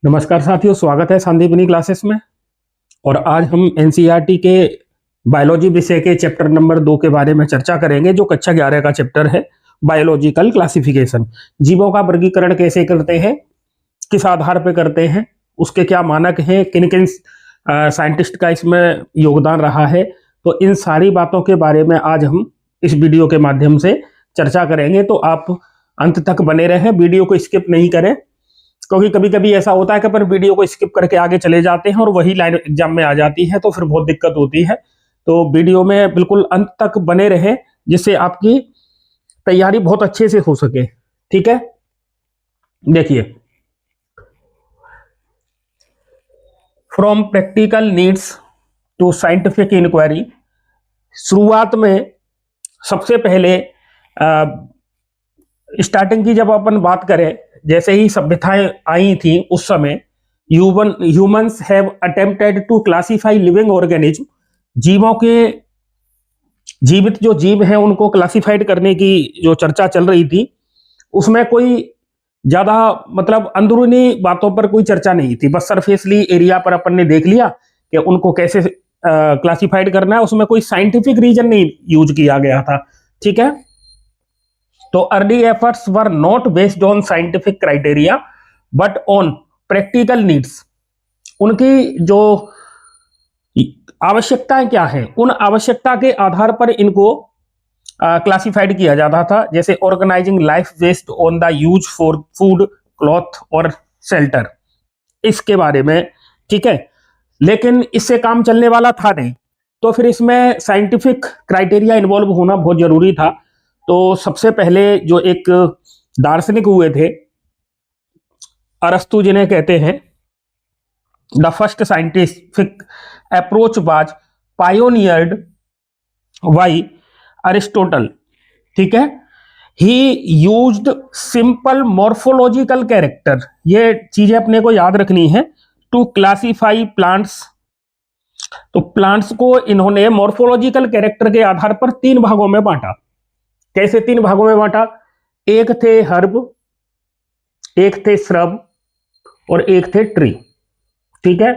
नमस्कार साथियों, स्वागत है संदीपनी क्लासेस में। और आज हम एनसीईआरटी के बायोलॉजी विषय के चैप्टर नंबर 2 के बारे में चर्चा करेंगे, जो कक्षा 11 का चैप्टर है बायोलॉजिकल क्लासिफिकेशन। जीवों का वर्गीकरण कैसे करते हैं, किस आधार पर करते हैं, उसके क्या मानक हैं, किन किन साइंटिस्ट का इसमें योगदान रहा है, तो इन सारी बातों के बारे में आज हम इस वीडियो के माध्यम से चर्चा करेंगे। तो आप अंत तक बने रहें, वीडियो को स्किप नहीं करें, क्योंकि कभी कभी ऐसा होता है कि अपन वीडियो को स्किप करके आगे चले जाते हैं और वही लाइन एग्जाम में आ जाती है, तो फिर बहुत दिक्कत होती है। तो वीडियो में बिल्कुल अंत तक बने रहे, जिससे आपकी तैयारी बहुत अच्छे से हो सके। ठीक है, देखिए, from practical needs to scientific inquiry. शुरुआत में सबसे पहले स्टार्टिंग की जब अपन बात करें, जैसे ही सभ्यताएं आई थी उस समय humans have attempted to classify living organism. जीवों के जीवित जो जीव हैं उनको क्लासिफाइड करने की जो चर्चा चल रही थी, उसमें कोई ज्यादा मतलब अंदरूनी बातों पर कोई चर्चा नहीं थी। बस सरफेसली एरिया पर अपन ने देख लिया कि उनको कैसे क्लासिफाइड करना है, उसमें कोई साइंटिफिक रीजन नहीं यूज किया गया था। ठीक है, तो early efforts were not based on scientific criteria but on practical needs. उनकी जो आवश्यकताएं क्या है, उन आवश्यकता के आधार पर इनको क्लासिफाइड किया जाता था। जैसे organising life based on the use for food, cloth और शेल्टर, इसके बारे में। ठीक है, लेकिन इससे काम चलने वाला था नहीं, तो फिर इसमें साइंटिफिक क्राइटेरिया इन्वॉल्व होना बहुत जरूरी था। तो सबसे पहले जो एक दार्शनिक हुए थे, अरस्तु जिन्हें कहते हैं, the first scientific approach was pioneered by Aristotle. ठीक है, he used simple morphological character, ये चीजें अपने को याद रखनी है, टू क्लासिफाई प्लांट्स। तो प्लांट्स को इन्होंने मॉर्फोलॉजिकल कैरेक्टर के आधार पर 3 भागों में बांटा। कैसे 3 भागों में बांटा? एक थे हर्ब, एक थे श्रब और एक थे ट्री। ठीक है,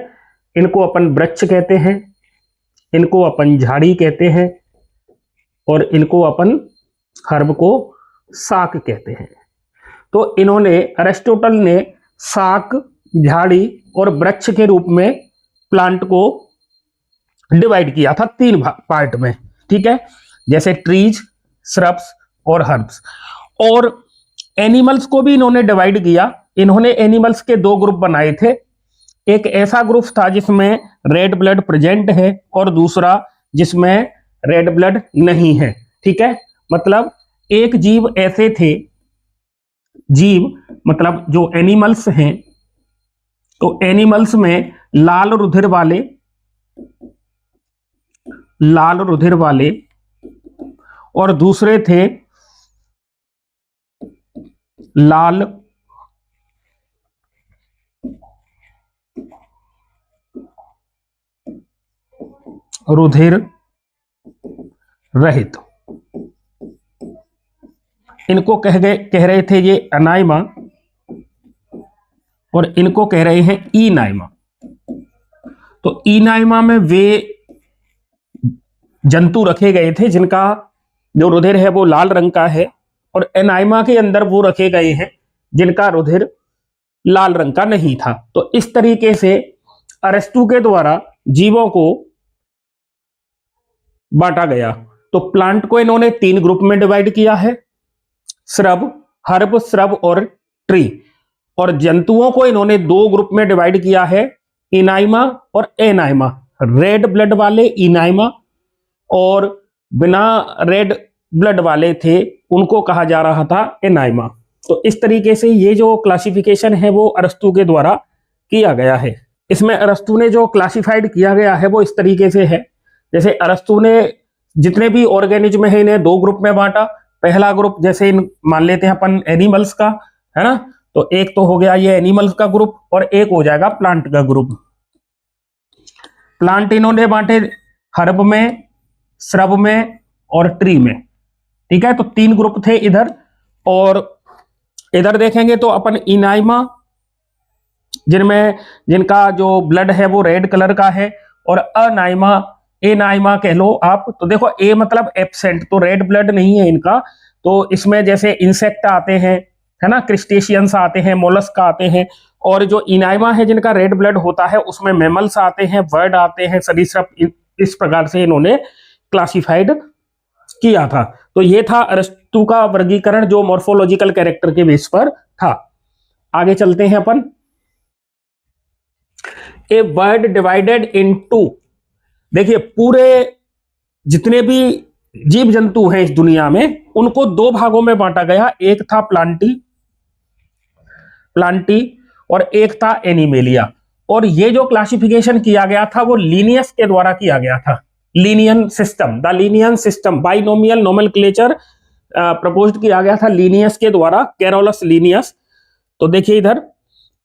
इनको अपन वृक्ष कहते हैं, इनको अपन झाड़ी कहते हैं और इनको अपन हर्ब को शाक कहते हैं। तो इन्होंने, अरिस्टोटल ने शाक, झाड़ी और वृक्ष के रूप में प्लांट को डिवाइड किया था 3 पार्ट में। ठीक है, जैसे ट्रीज, श्रब्स और हर्ब्स। और एनिमल्स को भी इन्होंने डिवाइड किया। इन्होंने एनिमल्स के 2 ग्रुप बनाए थे। एक ऐसा ग्रुप था जिसमें रेड ब्लड प्रेजेंट है और दूसरा जिसमें रेड ब्लड नहीं है। ठीक है, मतलब एक जीव ऐसे थे, जीव मतलब जो एनिमल्स हैं, तो एनिमल्स में लाल रुधिर वाले और दूसरे थे लाल रुधिर रहित। इनको कह रहे थे ये अनाइमा और इनको कह रहे हैं इनाइमा। तो इनाइमा में वे जंतु रखे गए थे जिनका जो रुधिर है वो लाल रंग का है, और एनाइमा के अंदर वो रखे गए हैं जिनका रुधिर लाल रंग का नहीं था। तो इस तरीके से अरस्तु के द्वारा जीवों को बांटा गया। तो प्लांट को इन्होंने 3 ग्रुप में डिवाइड किया है, श्रब, हर्ब, श्रब और ट्री। और जंतुओं को इन्होंने 2 ग्रुप में डिवाइड किया है, इनाइमा और एनाइमा। रेड ब्लड वाले इनाइमा और बिना रेड ब्लड वाले थे उनको कहा जा रहा था एनाइमा। तो इस तरीके से ये जो क्लासिफिकेशन है वो अरस्तु के द्वारा किया गया है। इसमें अरस्तु ने जो क्लासिफाइड किया गया है वो इस तरीके से है, जैसे अरस्तु ने जितने भी ऑर्गेनिज्म है इन्हें 2 ग्रुप में बांटा। पहला ग्रुप जैसे मान लेते हैं अपन एनिमल्स का, है ना, तो एक तो हो गया ये एनिमल्स का ग्रुप और एक हो जाएगा प्लांट का ग्रुप। प्लांट इन्होंने बांटे हर्ब में, श्रब में और ट्री में। ठीक है, तो 3 ग्रुप थे इधर। और इधर देखेंगे तो अपन इनाइमा जिनमें जिनका जो ब्लड है वो रेड कलर का है, और अनाइमा एनाइमा कह लो आप। तो देखो ए मतलब एब्सेंट, तो रेड ब्लड नहीं है इनका। तो इसमें जैसे इंसेक्ट आते हैं, है ना, क्रिस्टेशियंस आते हैं, मोलस्क आते हैं, और जो इनाइमा है जिनका रेड ब्लड होता है उसमें मैमल्स आते हैं, बर्ड आते हैं, सरीसृप। इस प्रकार से इन्होंने क्लासिफाइड किया था। तो ये था अरस्तु का वर्गीकरण जो मॉर्फोलॉजिकल कैरेक्टर के बेस पर था। आगे चलते हैं अपन। ए बर्ड डिवाइडेड इनटू, देखिए पूरे जितने भी जीव जंतु हैं इस दुनिया में उनको दो भागों में बांटा गया। एक था प्लांटी और एक था एनिमेलिया। और ये जो क्लासिफिकेशन किया गया था वो लीनियस के द्वारा किया गया था। Linnean system, the Linnean system, binomial nomenclature proposed किया गया था लीनियस के द्वारा, कैरोलस लीनियस। तो देखिए इधर,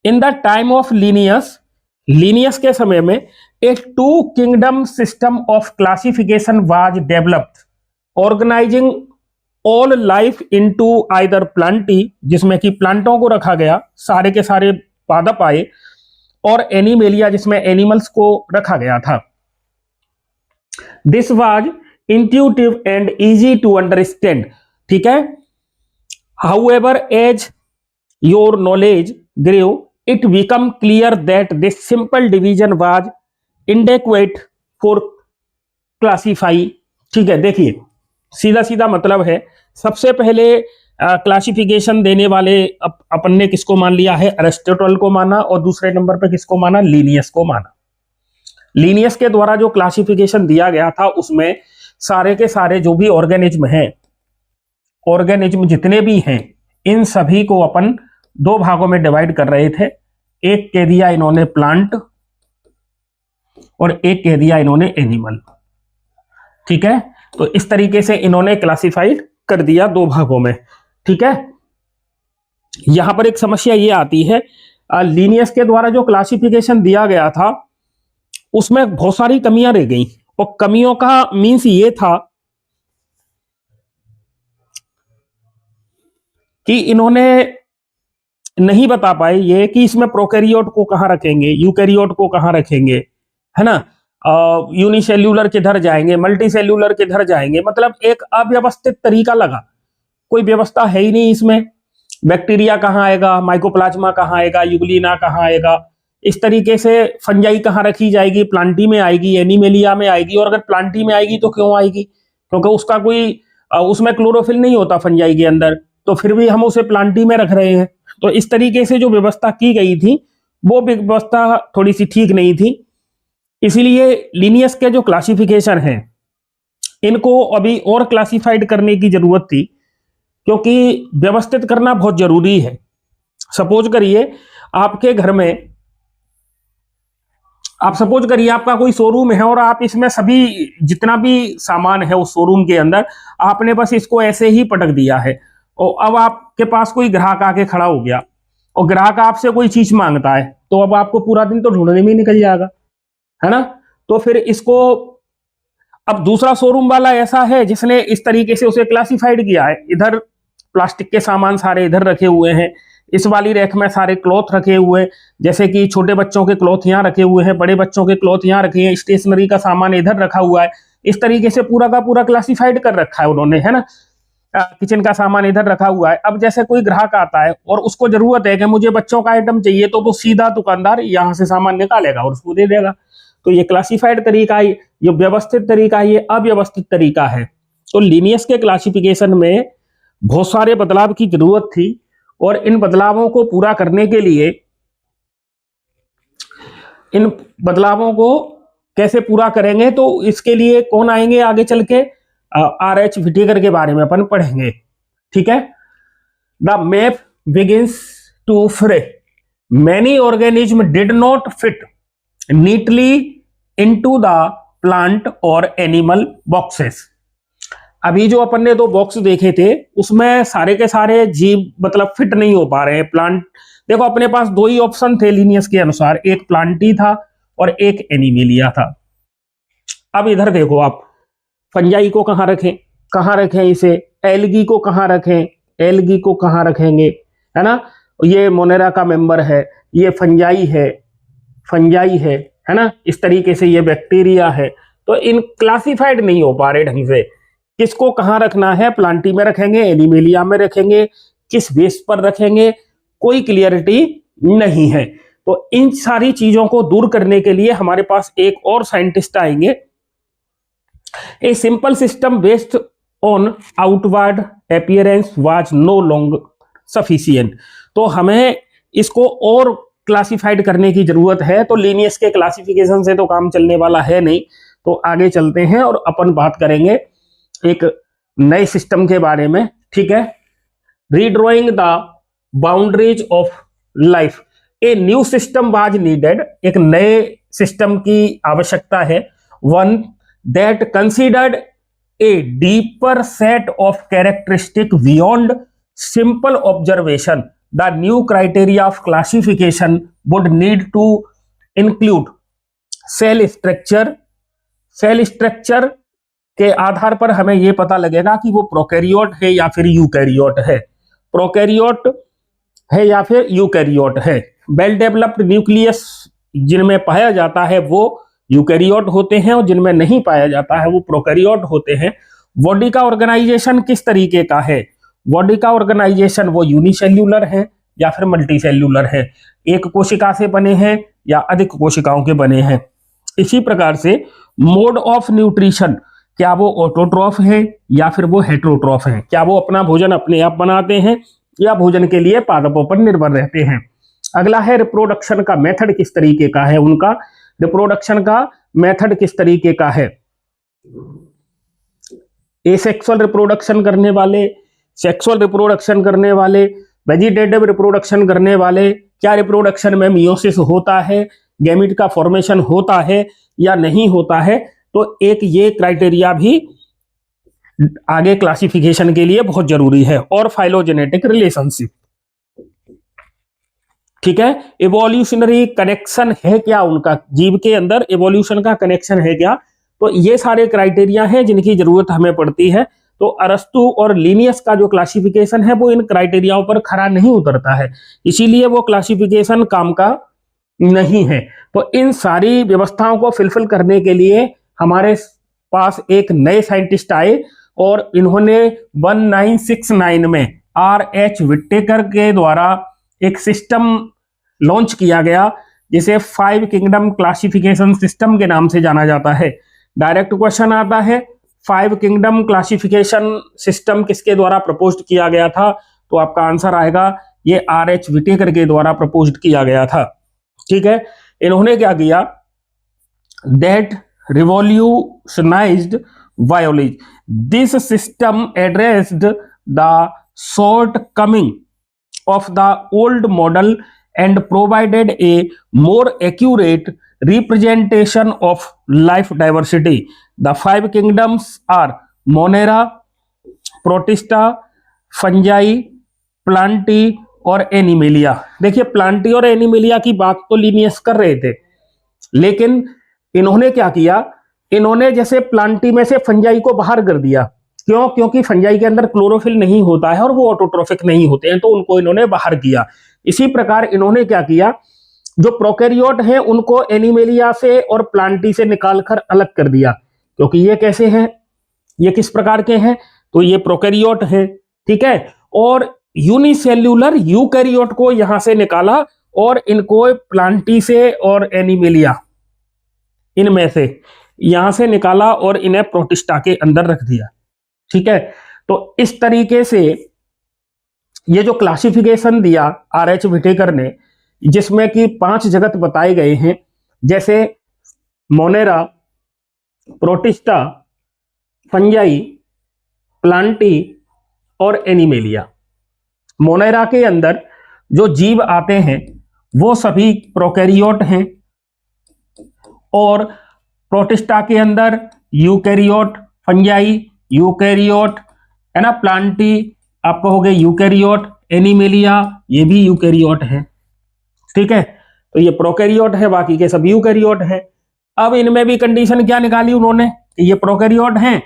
in the time of Linnaeus के समय में a two kingdom system of classification was developed, organising all life into either Plantae, जिसमें कि प्लांटों को रखा गया, सारे के सारे पादप आए, और एनिमेलिया जिसमें एनिमल्स को रखा गया था। This was intuitive and easy to understand, ठीक है। However as your knowledge grew it become clear that this simple division was inadequate for classify, ठीक है। देखिए सीधा सीधा मतलब है, सबसे पहले क्लासिफिकेशन देने वाले अपन ने किसको मान लिया है, अरिस्टोटल को माना, और दूसरे नंबर पे किसको माना, लीनियस को माना। लीनियस के द्वारा जो क्लासिफिकेशन दिया गया था उसमें सारे के सारे जो भी ऑर्गेनिज्म हैं, ऑर्गेनिज्म जितने भी हैं, इन सभी को अपन दो भागों में डिवाइड कर रहे थे। एक कह दिया इन्होंने प्लांट और एक कह दिया इन्होंने एनिमल, ठीक है। तो इस तरीके से इन्होंने क्लासिफाइड कर दिया दो भागों में, ठीक है। यहां पर एक समस्या ये आती है, लीनियस के द्वारा जो क्लासिफिकेशन दिया गया था उसमें बहुत सारी कमियां रह गई, और कमियों का मीन्स ये था कि इन्होंने नहीं बता पाए ये कि इसमें प्रोकैरियोट को कहां रखेंगे, यूकैरियोट को कहां रखेंगे, है ना, यूनिसेल्यूलर किधर जाएंगे, मल्टी सेल्यूलर किधर जाएंगे। मतलब एक अव्यवस्थित तरीका लगा, कोई व्यवस्था है ही नहीं इसमें। बैक्टीरिया कहां आएगा, माइकोप्लाज्मा कहां आएगा, यूग्लिना कहां आएगा, इस तरीके से फंजाई कहां रखी जाएगी, प्लांटी में आएगी, एनिमेलिया में आएगी, और अगर प्लांटी में आएगी तो क्यों आएगी, क्योंकि उसका कोई उसमें क्लोरोफिल नहीं होता फंजाई के अंदर, तो फिर भी हम उसे प्लांटी में रख रहे हैं। तो इस तरीके से जो व्यवस्था की गई थी वो व्यवस्था थोड़ी सी ठीक नहीं थी। इसीलिए लीनियस के जो क्लासिफिकेशन है इनको अभी और क्लासिफाइड करने की जरूरत थी, क्योंकि व्यवस्थित करना बहुत जरूरी है। सपोज करिए आपके घर में, आप सपोज करिए आपका कोई शोरूम है और आप इसमें सभी जितना भी सामान है उस शोरूम के अंदर आपने बस इसको ऐसे ही पटक दिया है, और अब आपके पास कोई ग्राहक आके खड़ा हो गया और ग्राहक आपसे कोई चीज मांगता है, तो अब आपको पूरा दिन तो ढूंढने में ही निकल जाएगा, है ना। तो फिर इसको, अब दूसरा शोरूम वाला ऐसा है जिसने इस तरीके से उसे क्लासिफाइड किया है, इधर प्लास्टिक के सामान सारे इधर रखे हुए हैं, इस वाली रैक में सारे क्लॉथ रखे हुए हैं, जैसे कि छोटे बच्चों के क्लॉथ यहाँ रखे हुए हैं, बड़े बच्चों के क्लॉथ यहाँ रखे हैं, स्टेशनरी का सामान इधर रखा हुआ है। इस तरीके से पूरा का पूरा क्लासिफाइड कर रखा है उन्होंने, है ना। किचन का सामान इधर रखा हुआ है। अब जैसे कोई ग्राहक आता है और उसको जरूरत है कि मुझे बच्चों का आइटम चाहिए, तो वो सीधा दुकानदार यहाँ से सामान निकालेगा और उसको दे देगा। तो ये क्लासिफाइड तरीका है, ये व्यवस्थित तरीका है, ये अव्यवस्थित तरीका है। तो लीनियस के क्लासिफिकेशन में बहुत सारे बदलाव की जरूरत थी, और इन बदलावों को पूरा करने के लिए, इन बदलावों को कैसे पूरा करेंगे, तो इसके लिए कौन आएंगे आगे चल के, R.H. विटेकर के बारे में अपन पढ़ेंगे, ठीक है। द मैप बिगिंस टू फ्रे, many organism did not fit neatly into the plant और एनिमल बॉक्सेस। अभी जो अपन ने दो बॉक्स देखे थे उसमें सारे के सारे जीव मतलब फिट नहीं हो पा रहे हैं। प्लांट, देखो अपने पास दो ही ऑप्शन थे लीनियस के अनुसार, एक प्लांटी था और एक एनिमेलिया था। अब इधर देखो आप, फंजाई को कहां रखें इसे, एल्गी को कहां रखें, एल्गी को कहां रखेंगे, है ना। ये मोनेरा का मेंबर है, ये फंजाई है ना, इस तरीके से ये बैक्टीरिया है। तो इन क्लासिफाइड नहीं हो पा रहे ढंग से, किसको कहाँ रखना है, प्लांटी में रखेंगे, एनिमेलिया में रखेंगे, किस बेस पर रखेंगे, कोई क्लियरिटी नहीं है। तो इन सारी चीजों को दूर करने के लिए हमारे पास एक और साइंटिस्ट आएंगे। A simple system based on outward appearance was no long sufficient. तो हमें इसको और क्लासिफाइड करने की जरूरत है। तो लीनियस के क्लासिफिकेशन से तो काम चलने वाला है नहीं, तो आगे चलते हैं और अपन बात करेंगे एक नए सिस्टम के बारे में। ठीक है, redrawing the boundaries of life, a new system was needed, एक नए सिस्टम की आवश्यकता है। One that considered a deeper set of characteristic beyond simple observation. The new criteria of classification would need to include cell structure. Cell structure के आधार पर हमें यह पता लगेगा कि वो प्रोकैरियोट है या फिर यूकैरियोट है, प्रोकैरियोट है या फिर यूकैरियोट है। वेल डेवलप्ड न्यूक्लियस जिनमें पाया जाता है वो यूकैरियोट होते हैं, और जिनमें नहीं पाया जाता है वो प्रोकैरियोट होते हैं। बॉडी का ऑर्गेनाइजेशन किस तरीके का है, बॉडी का ऑर्गेनाइजेशन वो यूनिसेल्यूलर है या फिर मल्टीसेल्यूलर है, एक कोशिका से बने हैं या अधिक कोशिकाओं के बने हैं। इसी प्रकार से मोड ऑफ न्यूट्रिशन, क्या वो ऑटोट्रॉफ है या फिर वो हेटेरोट्रॉफ है, क्या वो अपना भोजन अपने आप बनाते हैं या भोजन के लिए पादपों पर निर्भर रहते हैं। अगला है रिप्रोडक्शन का मेथड किस तरीके का है, उनका रिप्रोडक्शन का मेथड किस तरीके का है। एसेक्सुअल रिप्रोडक्शन करने वाले, सेक्सुअल रिप्रोडक्शन करने वाले, वेजिटेटिव रिप्रोडक्शन करने वाले, क्या रिप्रोडक्शन में मियोसिस होता है, गैमीट का फॉर्मेशन होता है या नहीं होता है। तो एक ये क्राइटेरिया भी आगे क्लासिफिकेशन के लिए बहुत जरूरी है। और फाइलोजेनेटिक रिलेशनशिप, ठीक है, इवोल्यूशनरी कनेक्शन है क्या उनका, जीव के अंदर इवोल्यूशन का कनेक्शन है क्या। तो ये सारे क्राइटेरिया हैं जिनकी जरूरत हमें पड़ती है। तो अरस्तु और लीनियस का जो क्लासिफिकेशन है वो इन क्राइटेरियाओं पर खरा नहीं उतरता है, इसीलिए वो क्लासिफिकेशन काम का नहीं है। तो इन सारी व्यवस्थाओं को फिलफिल करने के लिए हमारे पास एक नए साइंटिस्ट आए और इन्होंने 1969 में R.H. विट्टेकर के द्वारा एक सिस्टम लॉन्च किया गया जिसे 5 किंगडम क्लासिफिकेशन सिस्टम के नाम से जाना जाता है। डायरेक्ट क्वेश्चन आता है 5 किंगडम क्लासिफिकेशन सिस्टम किसके द्वारा प्रपोज्ड किया गया था, तो आपका आंसर आएगा ये R.H. विट्टेकर के द्वारा प्रपोज्ड किया गया था। ठीक है, इन्होंने क्या किया, that revolutionised biology, this system addressed the shortcoming of the old model and provided a more accurate representation of life diversity. The 5 kingdoms are Monera, Protista, Fungi, Plantae और एनिमेलिया। देखिए प्लांटी और एनिमेलिया की बात तो Linnaeus कर रहे थे, लेकिन इन्होंने क्या किया, इन्होंने जैसे प्लांटी में से फंजाई को बाहर कर दिया। क्यों? क्योंकि फंजाई के अंदर क्लोरोफिल नहीं होता है और वो ऑटोट्रोफिक नहीं होते हैं, तो उनको इन्होंने बाहर किया। इसी प्रकार इन्होंने क्या किया, जो प्रोकैरियोट हैं उनको एनिमेलिया से और प्लांटी से निकालकर अलग कर दिया। क्योंकि ये कैसे हैं, ये किस प्रकार के हैं, तो ये प्रोकैरियोट हैं। ठीक है, और यूनिसेल्यूलर यूकैरियोट को यहां से निकाला और इनको प्लांटी से और एनिमेलिया इनमें से यहां से निकाला और इन्हें प्रोटिस्टा के अंदर रख दिया। ठीक है, तो इस तरीके से ये जो क्लासिफिकेशन दिया R.H. विटेकर ने, जिसमें कि 5 जगत बताए गए हैं, जैसे मोनेरा, प्रोटिस्टा, फंजाई, प्लांटी और एनिमेलिया। मोनेरा के अंदर जो जीव आते हैं वो सभी प्रोकैरियोट हैं, और प्रोटिस्टा के अंदर यूकैरियोट, फंजाई यूकैरियोट है ना, प्लांटी आप कहोगे यूकैरियोट, एनिमेलिया ये भी यूकैरियोट है। ठीक है, तो ये प्रोकैरियोट है, बाकी के सब यूकैरियोट है। अब इनमें भी कंडीशन क्या निकाली उन्होंने, ये प्रोकैरियोट हैं,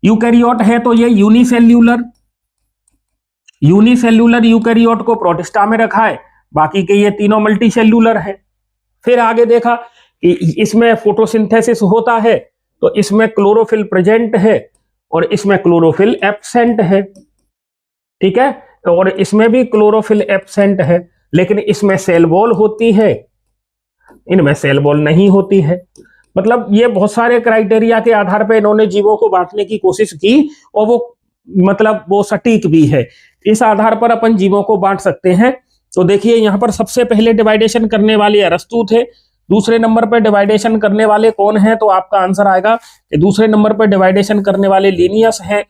यूकैरियोट है तो ये यूनिसेल्यूलर यूनिसेल्यूलर यूकैरियोट को प्रोटिस्टा में रखा है, बाकी के ये तीनों मल्टी सेल्यूलर है। फिर आगे देखा कि इसमें फोटोसिंथेसिस होता है तो इसमें क्लोरोफिल प्रेजेंट है और इसमें क्लोरोफिल एब्सेंट है, ठीक है, और इसमें भी क्लोरोफिल एब्सेंट है, लेकिन इसमें सेल वॉल होती है, इनमें सेल वॉल नहीं होती है। मतलब ये बहुत सारे क्राइटेरिया के आधार पर इन्होंने जीवों को बांटने की कोशिश की और वो सटीक भी है। इस आधार पर अपन जीवों को बांट सकते हैं। तो देखिए यहां पर सबसे पहले डिवाइडेशन करने वाले अरस्तु थे, दूसरे नंबर पर डिवाइडेशन करने वाले कौन है, तो आपका आंसर आएगा कि दूसरे नंबर पर डिवाइडेशन करने वाले लीनियस हैं।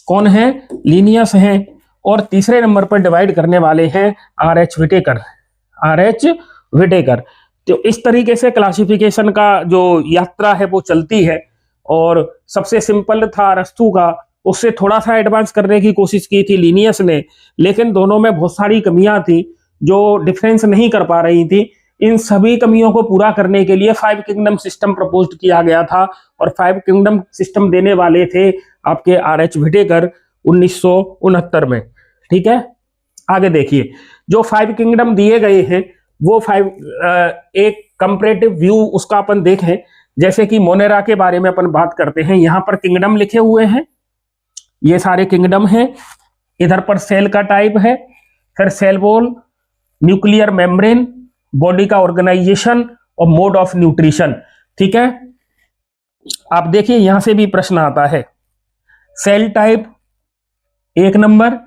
कौन है? लीनियस हैं। और तीसरे नंबर पर डिवाइड करने वाले हैं आर.एच. Whittaker, RH. व्हिटेकर। तो इस तरीके से क्लासिफिकेशन का जो यात्रा है वो चलती है। और सबसे सिंपल था अरस्तु का, उससे थोड़ा सा एडवांस करने की कोशिश की थी लीनियस ने, लेकिन दोनों में बहुत सारी कमियां थी जो डिफरेंस नहीं कर पा रही थी। इन सभी कमियों को पूरा करने के लिए 5 किंगडम सिस्टम प्रपोज किया गया था और 5 किंगडम सिस्टम देने वाले थे आपके आर.एच. व्हिटेकर 1969 में, ठीक है। आगे देखिए जो 5 किंगडम दिए गए हैं वो एक कंपैरेटिव व्यू उसका अपन देखें। जैसे कि मोनेरा के बारे में अपन बात करते हैं, यहां पर किंगडम लिखे हुए हैं, ये सारे किंगडम हैं। इधर पर सेल का टाइप है, फिर cell wall, nuclear membrane, body का ऑर्गेनाइजेशन और मोड ऑफ न्यूट्रिशन, ठीक है। आप देखिए यहां से भी प्रश्न आता है। सेल टाइप 1 नंबर,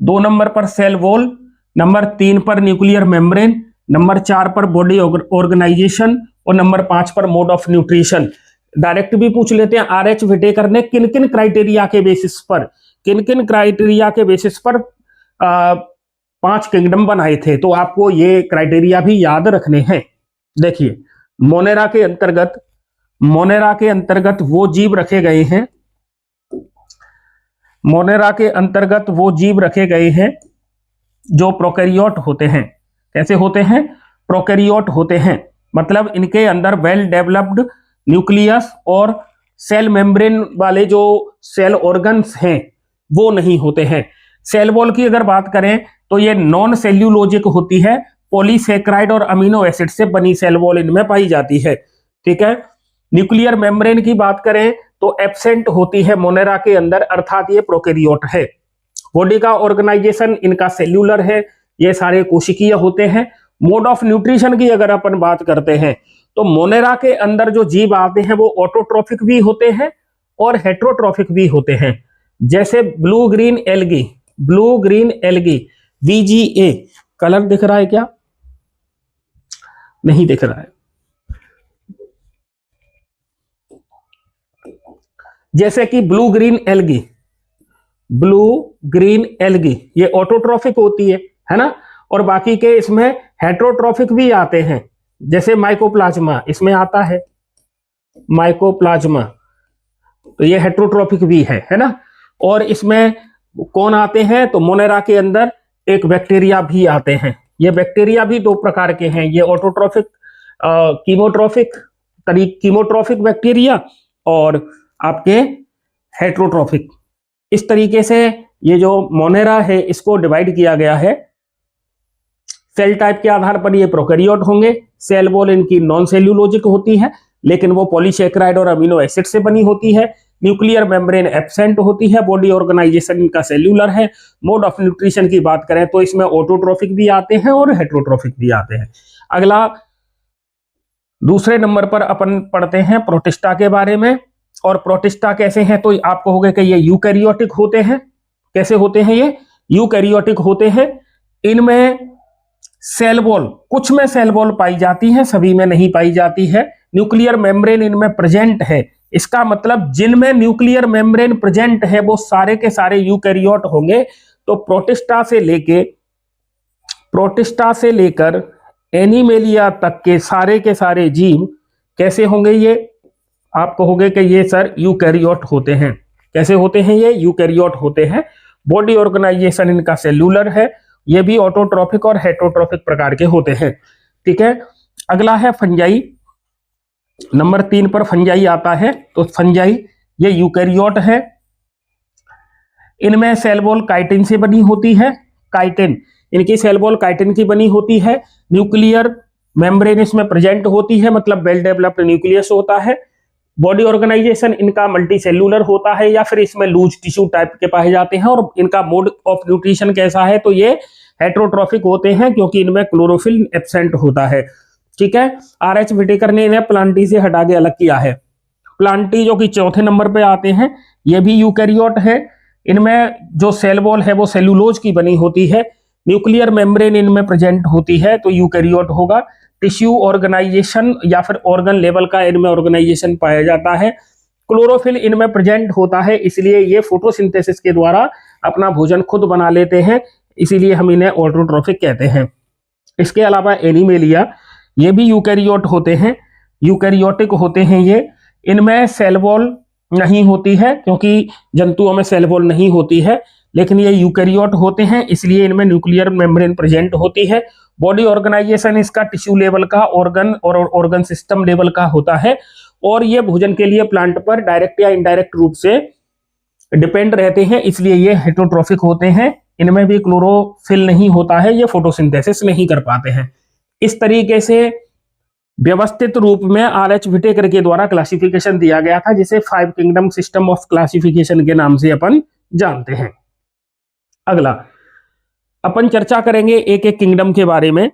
2 नंबर पर सेल वॉल, नंबर 3 पर न्यूक्लियर मेम्ब्रेन, नंबर 4 पर बॉडी ऑर्गेनाइजेशन और नंबर 5 पर मोड ऑफ न्यूट्रिशन। डायरेक्ट भी पूछ लेते हैं आर.एच. व्हिटेकर ने किन किन क्राइटेरिया के बेसिस पर 5 किंगडम बनाए थे, तो आपको ये क्राइटेरिया भी याद रखने हैं। देखिए मोनेरा के अंतर्गत वो जीव रखे गए हैं, मोनेरा के अंतर्गत वो जीव रखे गए हैं जो प्रोकैरियोट होते हैं। कैसे होते हैं? प्रोकैरियोट होते हैं, मतलब इनके अंदर वेल डेवलप्ड न्यूक्लियस और सेल मेम्ब्रेन वाले जो सेल ऑर्गन्स हैं वो नहीं होते हैं। सेल वॉल की अगर बात करें तो ये नॉन सेल्यूलोजिक होती है, पॉलीसेक्राइड और अमीनो एसिड से बनी सेल वॉल इनमें पाई जाती है, ठीक है। न्यूक्लियर मेम्ब्रेन की बात करें तो एब्सेंट होती है मोनेरा के अंदर, अर्थात ये प्रोकैरियोट है। बॉडी का ऑर्गेनाइजेशन इनका सेल्यूलर है, ये सारे कोशिकीय होते हैं। मोड ऑफ न्यूट्रिशन की अगर अपन बात करते हैं तो मोनेरा के अंदर जो जीव आते हैं वो ऑटोट्रोफिक भी होते हैं और हेट्रोट्रोफिक भी होते हैं। जैसे blue green algae VGA, colour दिख रहा है क्या? नहीं दिख रहा है। जैसे कि ब्लू ग्रीन एल्गी ये ऑटोट्रोफिक होती है ना, और बाकी के इसमें हेट्रोट्रोफिक भी आते हैं। जैसे माइकोप्लाज्मा इसमें आता है, माइकोप्लाज्मा, तो ये हेट्रोट्रोफिक भी है ना। और इसमें कौन आते हैं? तो मोनेरा के अंदर एक बैक्टीरिया भी आते हैं। ये बैक्टीरिया भी 2 प्रकार के हैं, ये ऑटोट्रोफिक कीमोट्रोफिक बैक्टीरिया और आपके हेट्रोट्रोफिक। इस तरीके से ये जो मोनेरा है इसको डिवाइड किया गया है। सेल टाइप के आधार पर ये प्रोकैरियोट होंगे। सेल वॉल इनकी नॉन सेल्यूलोजिक होती है, लेकिन वो पॉलीसेक्राइड और अमीनो एसिड से बनी होती है। न्यूक्लियर मेम्ब्रेन एब्सेंट होती है। बॉडी ऑर्गेनाइजेशन इनका सेल्यूलर है। मोड ऑफ न्यूट्रिशन की बात करें तो इसमें ऑटोट्रोफिक भी आते हैं और हेट्रोट्रोफिक भी आते हैं। अगला दूसरे नंबर पर अपन पढ़ते हैं प्रोटिस्टा के बारे में। और प्रोटिस्टा कैसे हैं? तो आपको होगा कि ये यूकैरियोटिक होते हैं। कैसे होते हैं? ये यूकैरियोटिक होते हैं। इनमें सेल वॉल, कुछ में सेल वॉल पाई जाती है, सभी में नहीं पाई जाती है। न्यूक्लियर मेम्ब्रेन इनमें प्रेजेंट है। इसका मतलब जिनमें न्यूक्लियर मेम्ब्रेन प्रेजेंट है वो सारे के सारे यूकैरियोट होंगे। तो प्रोटिस्टा से लेकर एनिमेलिया तक के सारे जीव कैसे होंगे? ये आप कहोगे कि ये सर यूकैरियोट होते हैं। कैसे होते हैं? ये यूकैरियोट होते हैं। बॉडी ऑर्गेनाइजेशन इनका सेल्यूलर है। ये भी ऑटोट्रोफिक और हेट्रोट्रोफिक प्रकार के होते हैं, ठीक है। अगला है फंजाई। नंबर 3 पर फंजाई आता है। तो फंजाई ये यूकैरियोट है। इनमें सेल वॉल काइटिन से बनी होती है, काइटिन, इनकी सेल वॉल काइटिन की बनी होती है। न्यूक्लियर मेम्ब्रेन इसमें प्रेजेंट होती है, मतलब वेल डेवलप्ड न्यूक्लियस होता है। बॉडी ऑर्गेनाइजेशन इनका मल्टी सेल्यूलर होता है या फिर इसमें लूज टिश्यू टाइप के पाए जाते हैं। और इनका मोड ऑफ न्यूट्रिशन कैसा है, तो ये हेट्रोट्रॉफिक होते हैं क्योंकि इनमें क्लोरोफिल एब्सेंट होता है। ठीक है, आर.एच. व्हिटेकर ने इन्हें प्लांटी से हटा के अलग किया है। प्लांटी जो कि चौथे नंबर पे आते हैं, ये भी यूकैरियोट है। इनमें जो सेल वॉल है वो सेलुलोज की बनी होती है। न्यूक्लियर मेम्ब्रेन इनमें प्रेजेंट होती है तो यूकैरियोट होगा। टिश्यू ऑर्गेनाइजेशन या फिर ऑर्गन लेवल का इनमें ऑर्गेनाइजेशन पाया जाता है। क्लोरोफिल इनमें प्रेजेंट होता है, इसलिए ये फोटोसिंथेसिस के द्वारा अपना भोजन खुद बना लेते हैं, इसीलिए हम इन्हें ऑटोट्रॉफिक कहते हैं। इसके अलावा एनिमेलिया, ये भी यूकैरियोट होते हैं, यूकैरियोटिक होते हैं ये। इनमें सेल वॉल नहीं होती है क्योंकि जंतुओं में सेल वॉल नहीं होती है, लेकिन ये यूकैरियोट होते हैं, इसलिए इनमें न्यूक्लियर मेम्ब्रेन प्रेजेंट होती है। बॉडी ऑर्गेनाइजेशन इसका टिश्यू लेवल का, ऑर्गन और ऑर्गन सिस्टम लेवल का होता है। और ये भोजन के लिए प्लांट पर डायरेक्ट या इनडायरेक्ट रूप से डिपेंड रहते हैं, इसलिए ये हेटरोट्रॉफिक होते हैं। इनमें भी क्लोरोफिल नहीं होता है, ये फोटोसिंथेसिस नहीं कर पाते हैं। इस तरीके से व्यवस्थित रूप में आर.एच. व्हिटेकर के द्वारा क्लासिफिकेशन दिया गया था, जिसे 5 किंगडम सिस्टम ऑफ क्लासिफिकेशन के नाम से अपन जानते हैं। अगला अपन चर्चा करेंगे एक एक किंगडम के बारे में।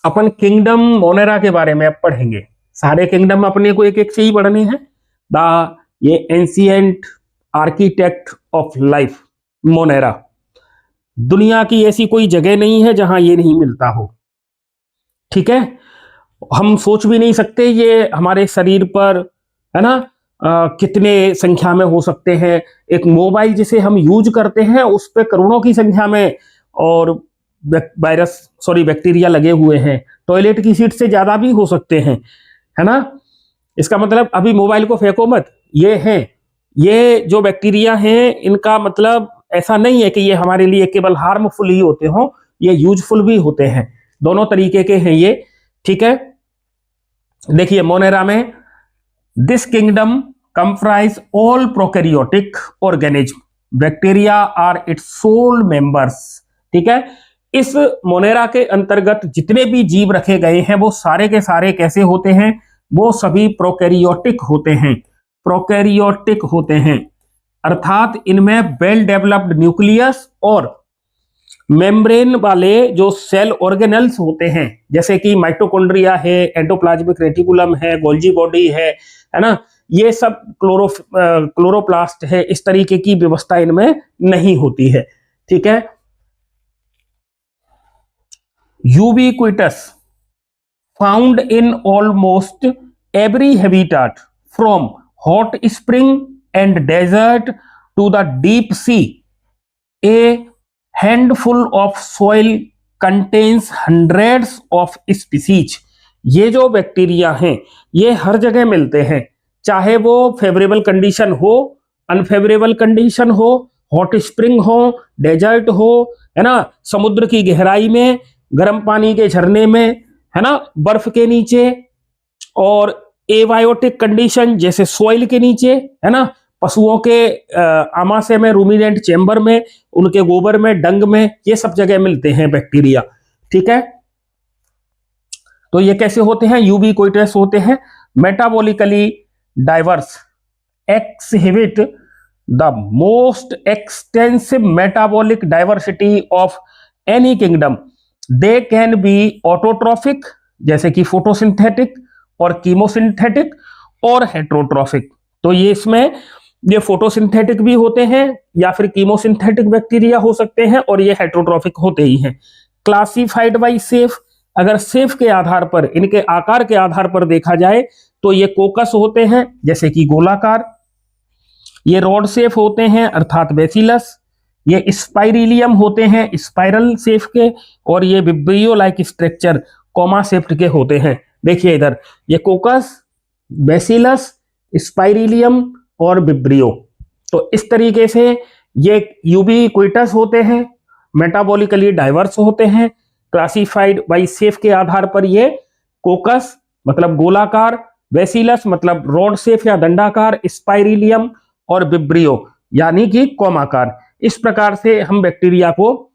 अपन किंगडम मोनेरा के बारे में अब पढ़ेंगे। सारे किंगडम अपने को एक एक से ही पढ़ने हैं। ये ancient architect of life Monera, दुनिया की ऐसी कोई जगह नहीं है जहां ये नहीं मिलता हो। ठीक है, हम सोच भी नहीं सकते ये हमारे शरीर पर, है ना, कितने संख्या में हो सकते हैं। एक मोबाइल जिसे हम यूज करते हैं उस पर करोड़ों की संख्या में और वायरस सॉरी बैक्टीरिया लगे हुए हैं। टॉयलेट की सीट से ज्यादा भी हो सकते हैं, है ना। इसका मतलब अभी मोबाइल को फेंको मत, ये हैं, ये जो बैक्टीरिया हैं इनका मतलब ऐसा नहीं है कि ये हमारे लिए केवल हार्मफुल ही होते हों, ये यूजफुल भी होते हैं, दोनों तरीके के हैं ये। ठीक है, देखिए मोनेरा में this kingdom comprise all prokaryotic organism, bacteria are its sole members. ठीक है, इस मोनेरा के अंतर्गत जितने भी जीव रखे गए हैं वो सारे के सारे कैसे होते हैं, वो सभी प्रोकैरियोटिक होते हैं, प्रोकैरियोटिक होते हैं। अर्थात इनमें वेल डेवलप्ड न्यूक्लियस और मेम्ब्रेन वाले जो सेल ऑर्गेनल्स होते हैं, जैसे कि माइटोकॉन्ड्रिया है, एंडोप्लाज्मिक रेटिकुलम है, गोल्जी बॉडी है ना, ये सब क्लोरोप्लास्ट है, इस तरीके की व्यवस्था इनमें नहीं होती है। ठीक है, ubiquitous, found in almost every habitat from hot spring and desert to the deep sea. A handful of soil contains hundreds of species. ये जो बैक्टीरिया हैं ये हर जगह मिलते हैं, चाहे वो फेवरेबल कंडीशन हो, अनफेवरेबल कंडीशन हो, हॉट स्प्रिंग हो, डेजर्ट हो, है ना, समुद्र की गहराई में, गर्म पानी के झरने में, है ना, बर्फ के नीचे, और एबायोटिक कंडीशन जैसे सॉइल के नीचे, है ना, पशुओं के आमाशय में, रूमिनेंट चेंबर में, उनके गोबर में, डंग में, ये सब जगह मिलते हैं बैक्टीरिया। ठीक है, तो ये कैसे होते हैं, यूबिक्विटस होते हैं, metabolically diverse, exhibit the most extensive metabolic diversity of any kingdom. They can be autotrophic जैसे कि फोटोसिंथेटिक और कीमोसिंथेटिक और हेट्रोट्रॉफिक। तो ये इसमें ये फोटोसिंथेटिक भी होते हैं या फिर कीमोसिंथेटिक बैक्टीरिया हो सकते हैं और ये हेट्रोट्रॉफिक होते ही हैं। क्लासिफाइड बाय सेफ, अगर सेफ के आधार पर, इनके आकार के आधार पर देखा जाए तो ये कोकस होते हैं जैसे कि गोलाकार, ये रॉड सेफ होते हैं अर्थात बेसिलस, ये स्पाइरिलियम होते हैं स्पाइरल सेफ के, और ये vibrio like structure comma shaped के होते हैं। देखिए इधर ये कोकस, बेसिलस, स्पाइरिलियम और विब्रियो, तो इस तरीके से ये यूबीक्विटस होते हैं, मेटाबॉलिकली डाइवर्स होते हैं, क्लासिफाइड बाय शेप के आधार पर ये कोकस मतलब गोलाकार, बेसिलस मतलब रॉड शेप या दंडाकार, स्पाइरिलियम और विब्रियो यानी कि कौमाकार। इस प्रकार से हम बैक्टीरिया को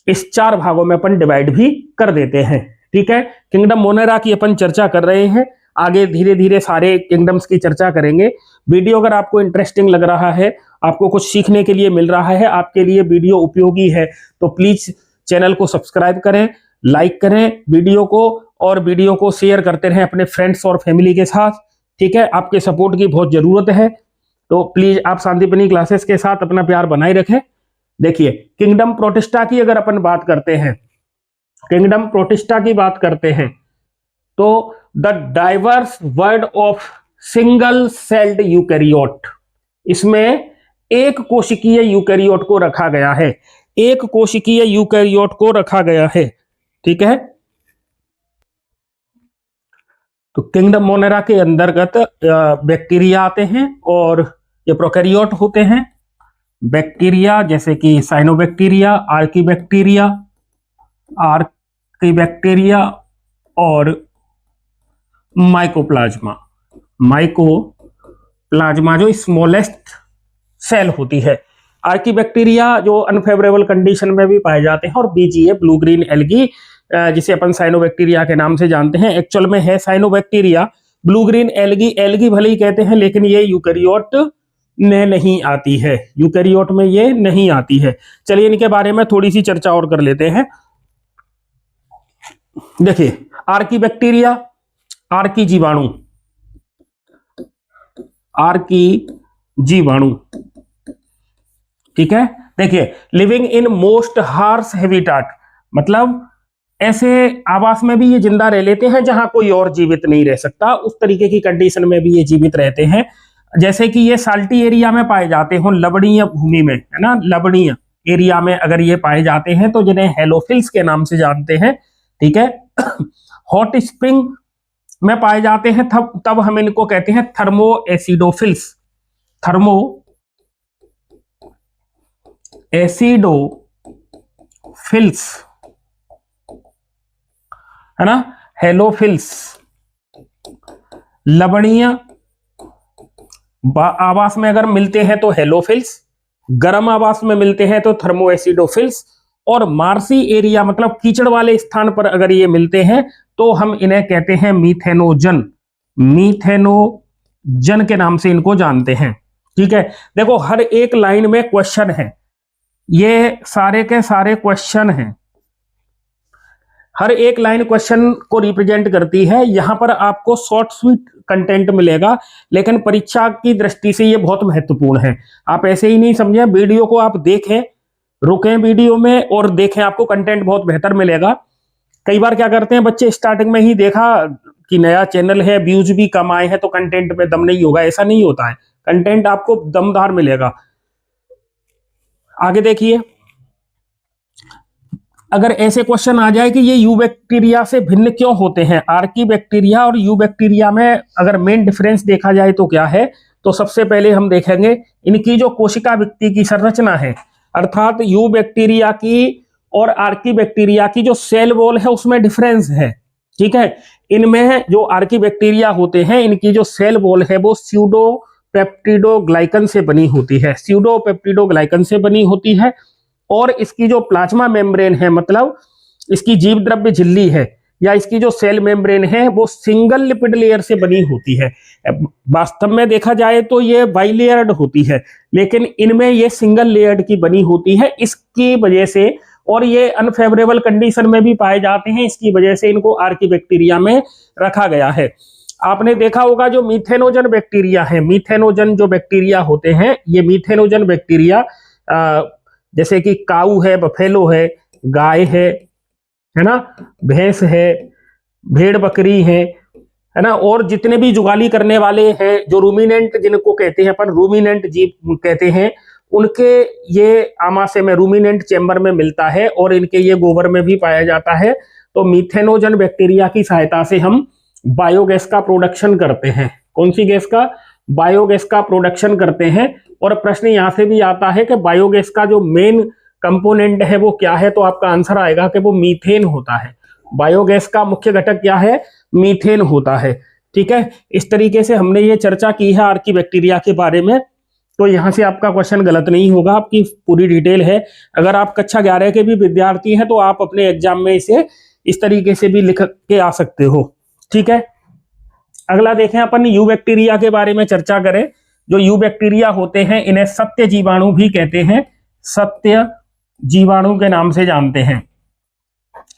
इस 4 भागों में अपन डिवाइड भी कर देते हैं। ठीक है, किंगडम मोनेरा की अपन चर्चा कर रहे हैं, आगे धीरे धीरे सारे किंगडम्स की चर्चा करेंगे। वीडियो अगर आपको इंटरेस्टिंग लग रहा है, आपको कुछ सीखने के लिए मिल रहा है, आपके लिए वीडियो उपयोगी है, तो प्लीज चैनल को सब्सक्राइब करें, लाइक करें वीडियो को, और वीडियो को शेयर करते रहें अपने फ्रेंड्स और फैमिली के साथ। ठीक है, आपके सपोर्ट की बहुत जरूरत है, तो प्लीज आप सांदीपनी क्लासेस के साथ अपना प्यार बनाए रखें। देखिए, किंगडम प्रोटिस्टा की अगर अपन बात करते हैं, किंगडम प्रोटिस्टा की बात करते हैं, तो the diverse word of single celled eukaryote, इसमें एक कोशिकीय यूकैरियोट को रखा गया है, एक कोशिकीय यूकैरियोट को रखा गया है। ठीक है, तो किंगडम मोनेरा के अंतर्गत बैक्टीरिया आते हैं और ये प्रोकैरियोट होते हैं। बैक्टीरिया जैसे कि साइनोबैक्टीरिया, आर्कीबैक्टीरिया और माइकोप्लाज्मा। माइकोप्लाज्मा जो स्मॉलेस्ट सेल होती है। आर्कीबैक्टीरिया जो अनफेवरेबल कंडीशन में भी पाए जाते हैं, और बीजीए ब्लू ग्रीन एल्गी जिसे अपन साइनोबैक्टीरिया के नाम से जानते हैं, एक्चुअल में है cyanobacteria. Blue green algae, algae भले ही कहते हैं, लेकिन ये यूकैरियोट में नहीं आती है, यूकैरियोट में ये नहीं आती है। चलिए इनके बारे में थोड़ी सी चर्चा और कर लेते हैं। देखिए, आर्कीबैक्टीरिया, आर्की जीवाणु, आर्की जीवाणु। ठीक है, देखिए, living in most harsh habitat, मतलब ऐसे आवास में भी ये जिंदा रह लेते हैं जहां कोई और जीवित नहीं रह सकता, उस तरीके की कंडीशन में भी ये जीवित रहते हैं। जैसे कि ये साल्टी एरिया में पाए जाते हो, लवणीय भूमि में, है ना, लवणीय एरिया में अगर ये पाए जाते हैं तो जिन्हें हेलोफिल्स के नाम से जानते हैं। ठीक है, हॉट स्प्रिंग में पाए जाते हैं, तब हम इनको कहते हैं थर्मो एसिडोफिल्स, थर्मो एसिडोफिल्स, है ना, हेलोफिल्स। लवणीय आवास में अगर मिलते हैं तो हेलोफिल्स, गर्म आवास में मिलते हैं तो थर्मो एसिडोफिल्स, और मार्सी एरिया मतलब कीचड़ वाले स्थान पर अगर ये मिलते हैं तो हम इन्हें कहते हैं मीथेनोजन, मीथेनोजन के नाम से इनको जानते हैं। ठीक है, देखो हर एक लाइन में क्वेश्चन है, ये सारे के सारे क्वेश्चन हैं, हर एक लाइन क्वेश्चन को रिप्रेजेंट करती है। यहां पर आपको शॉर्ट स्वीट कंटेंट मिलेगा, लेकिन परीक्षा की दृष्टि से ये बहुत महत्वपूर्ण है। आप ऐसे ही नहीं समझें, वीडियो को आप देखें, रुकें वीडियो में और देखें, आपको कंटेंट बहुत बेहतर मिलेगा। कई बार क्या करते हैं बच्चे, स्टार्टिंग में ही देखा कि नया चैनल है, व्यूज भी कम आए हैं तो कंटेंट में दम नहीं होगा, ऐसा नहीं होता है, कंटेंट आपको दमदार मिलेगा। आगे देखिए, अगर ऐसे क्वेश्चन आ जाए कि ये यूबैक्टीरिया से भिन्न क्यों होते हैं, आर्की बैक्टीरिया और यूबैक्टीरिया में अगर मेन डिफरेंस देखा जाए तो क्या है, तो सबसे पहले हम देखेंगे इनकी जो कोशिका भित्ति की संरचना है, अर्थात यूबैक्टीरिया की और आर्की बैक्टीरिया की जो सेल वॉल है उसमें डिफरेंस है। ठीक है, इनमें जो आर्की बैक्टीरिया होते हैं, इनकी जो सेल वॉल है वो स्यूडो पेप्टिडोग्लाइकन से बनी होती है, स्यूडो पेप्टिडोग्लाइकन से बनी होती है, और इसकी जो प्लाज्मा मेम्ब्रेन है, मतलब इसकी जीव द्रव्य झिल्ली है या इसकी जो सेल मेम्ब्रेन है, वो सिंगल लिपिड लेयर से बनी होती है। वास्तव में देखा जाए तो ये बाइलेयर्ड होती है, लेकिन इनमें ये सिंगल लेयर्ड की बनी होती है। इसकी वजह से, और ये अनफेवरेबल कंडीशन में भी पाए जाते हैं, इसकी वजह से इनको आर्की बैक्टीरिया में रखा गया है। आपने देखा होगा जो मीथेनोजन बैक्टीरिया है, मीथेनोजन जो बैक्टीरिया होते हैं, ये मीथेनोजन बैक्टीरिया जैसे कि काऊ है, बफेलो है, गाय है ना, भैंस है, भेड़ बकरी है ना, और जितने भी जुगाली करने वाले हैं, जो रूमिनेंट जिनको कहते हैं अपन, रूमिनेंट जीव कहते हैं, उनके ये आमाशय में, रूमिनेंट चैम्बर में मिलता है, और इनके ये गोबर में भी पाया जाता है। तो मीथेनोजन बैक्टीरिया की सहायता से हम बायोगैस का प्रोडक्शन करते हैं। कौन सी गैस का? बायोगैस का प्रोडक्शन करते हैं, और प्रश्न यहां से भी आता है कि बायोगैस का जो मेन कंपोनेंट है वो क्या है, तो आपका आंसर आएगा कि वो मीथेन होता है। बायोगैस का मुख्य घटक क्या है? मीथेन होता है। ठीक है, इस तरीके से हमने ये चर्चा की है आर्कीबैक्टीरिया के बारे में। तो यहां से आपका क्वेश्चन गलत नहीं होगा, आपकी पूरी डिटेल है। अगर आप कक्षा 11 के भी विद्यार्थी हैं तो आप अपने एग्जाम में इसे इस तरीके से भी लिख के आ सकते हो। ठीक है, अगला देखें अपन यू बैक्टीरिया के बारे में चर्चा करें। जो यू बैक्टीरिया होते हैं इन्हें सत्य जीवाणु भी कहते हैं, सत्य जीवाणु के नाम से जानते हैं।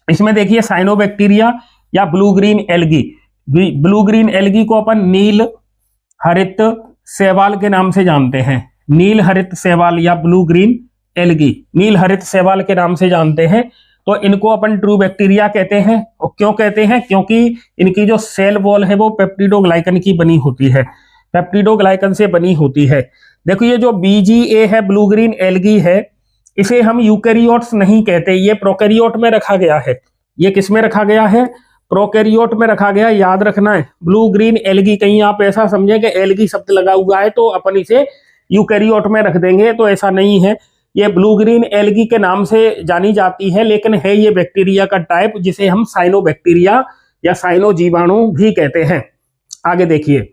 इसमें देखिए साइनोबैक्टीरिया या blue green algae, blue green algae को अपन नील हरित शैवाल के नाम से जानते हैं, नील हरित शैवाल या ब्लू ग्रीन एल्गी, नील हरित शैवाल के नाम से जानते हैं। तो इनको अपन ट्रू बैक्टीरिया कहते हैं। और क्यों कहते हैं? क्योंकि इनकी जो सेल वॉल है वो पेप्टिडोग्लाइकन की बनी होती है, पेप्टिडोग्लाइकन से बनी होती है। देखो ये जो BGA है, ब्लू ग्रीन एल्गी है, इसे हम यूकैरियोट्स नहीं कहते, ये प्रोकैरियोट में रखा गया है। ये किस में रखा गया है? प्रोकैरियोट में रखा गया, याद रखना है। ब्लू ग्रीन एल्गी, कहीं आप ऐसा समझे कि एल्गी शब्द लगा हुआ है तो अपन इसे यूकैरियोट में रख देंगे, तो ऐसा नहीं है। ये ब्लू ग्रीन एल्गी के नाम से जानी जाती है, लेकिन है ये बैक्टीरिया का टाइप जिसे हम साइनोबैक्टीरिया या साइनो जीवाणु भी कहते हैं। आगे देखिए,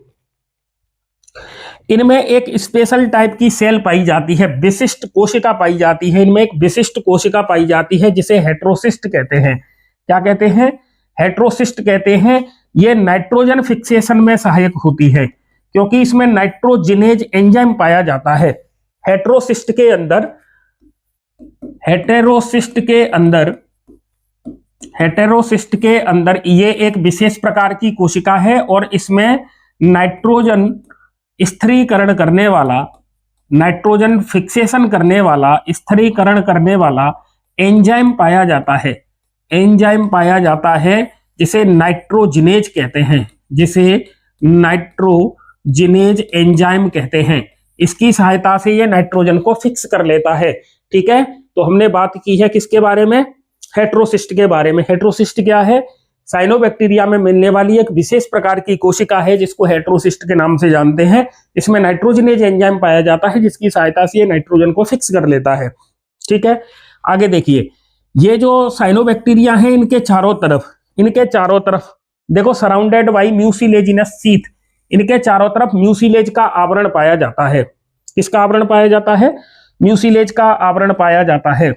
इनमें एक स्पेशल टाइप की सेल पाई जाती है, विशिष्ट कोशिका पाई जाती है। इनमें एक विशिष्ट कोशिका पाई जाती है जिसे हेट्रोसिस्ट कहते हैं। क्या कहते हैं? हेट्रोसिस्ट कहते हैं। ये नाइट्रोजन फिक्सेशन में सहायक होती है क्योंकि इसमें नाइट्रोजिनेज एंजाइम पाया जाता है। हेट्रोसिस्ट के अंदर, हेटेरोसिस्ट के अंदर ये एक विशेष प्रकार की कोशिका है और इसमें नाइट्रोजन स्थिरीकरण करने वाला, नाइट्रोजन फिक्सेशन करने वाला, स्थिरीकरण करने वाला एंजाइम पाया जाता है। एंजाइम पाया जाता है जिसे नाइट्रोजिनेज कहते हैं, जिसे नाइट्रोजिनेज एंजाइम कहते हैं। इसकी सहायता से ये नाइट्रोजन को फिक्स कर लेता है। ठीक है, तो हमने बात की है किसके बारे में? हेट्रोसिस्ट के बारे में। हेट्रोसिस्ट क्या है? साइनोबैक्टीरिया में मिलने वाली एक विशेष प्रकार की कोशिका है जिसको हेट्रोसिस्ट के नाम से जानते हैं। इसमें नाइट्रोजिनेज एंजाइम पाया जाता है जिसकी सहायता से ये नाइट्रोजन को फिक्स कर लेता है। ठीक है, आगे देखिए, ये जो साइनोबैक्टीरिया है इनके चारों तरफ देखो सराउंडेड बाई म्यूसिलेजिनस सीथ, इनके चारों तरफ म्यूसिलेज का आवरण पाया जाता है। किसका आवरण पाया जाता है? म्यूसिलेज का आवरण पाया जाता है।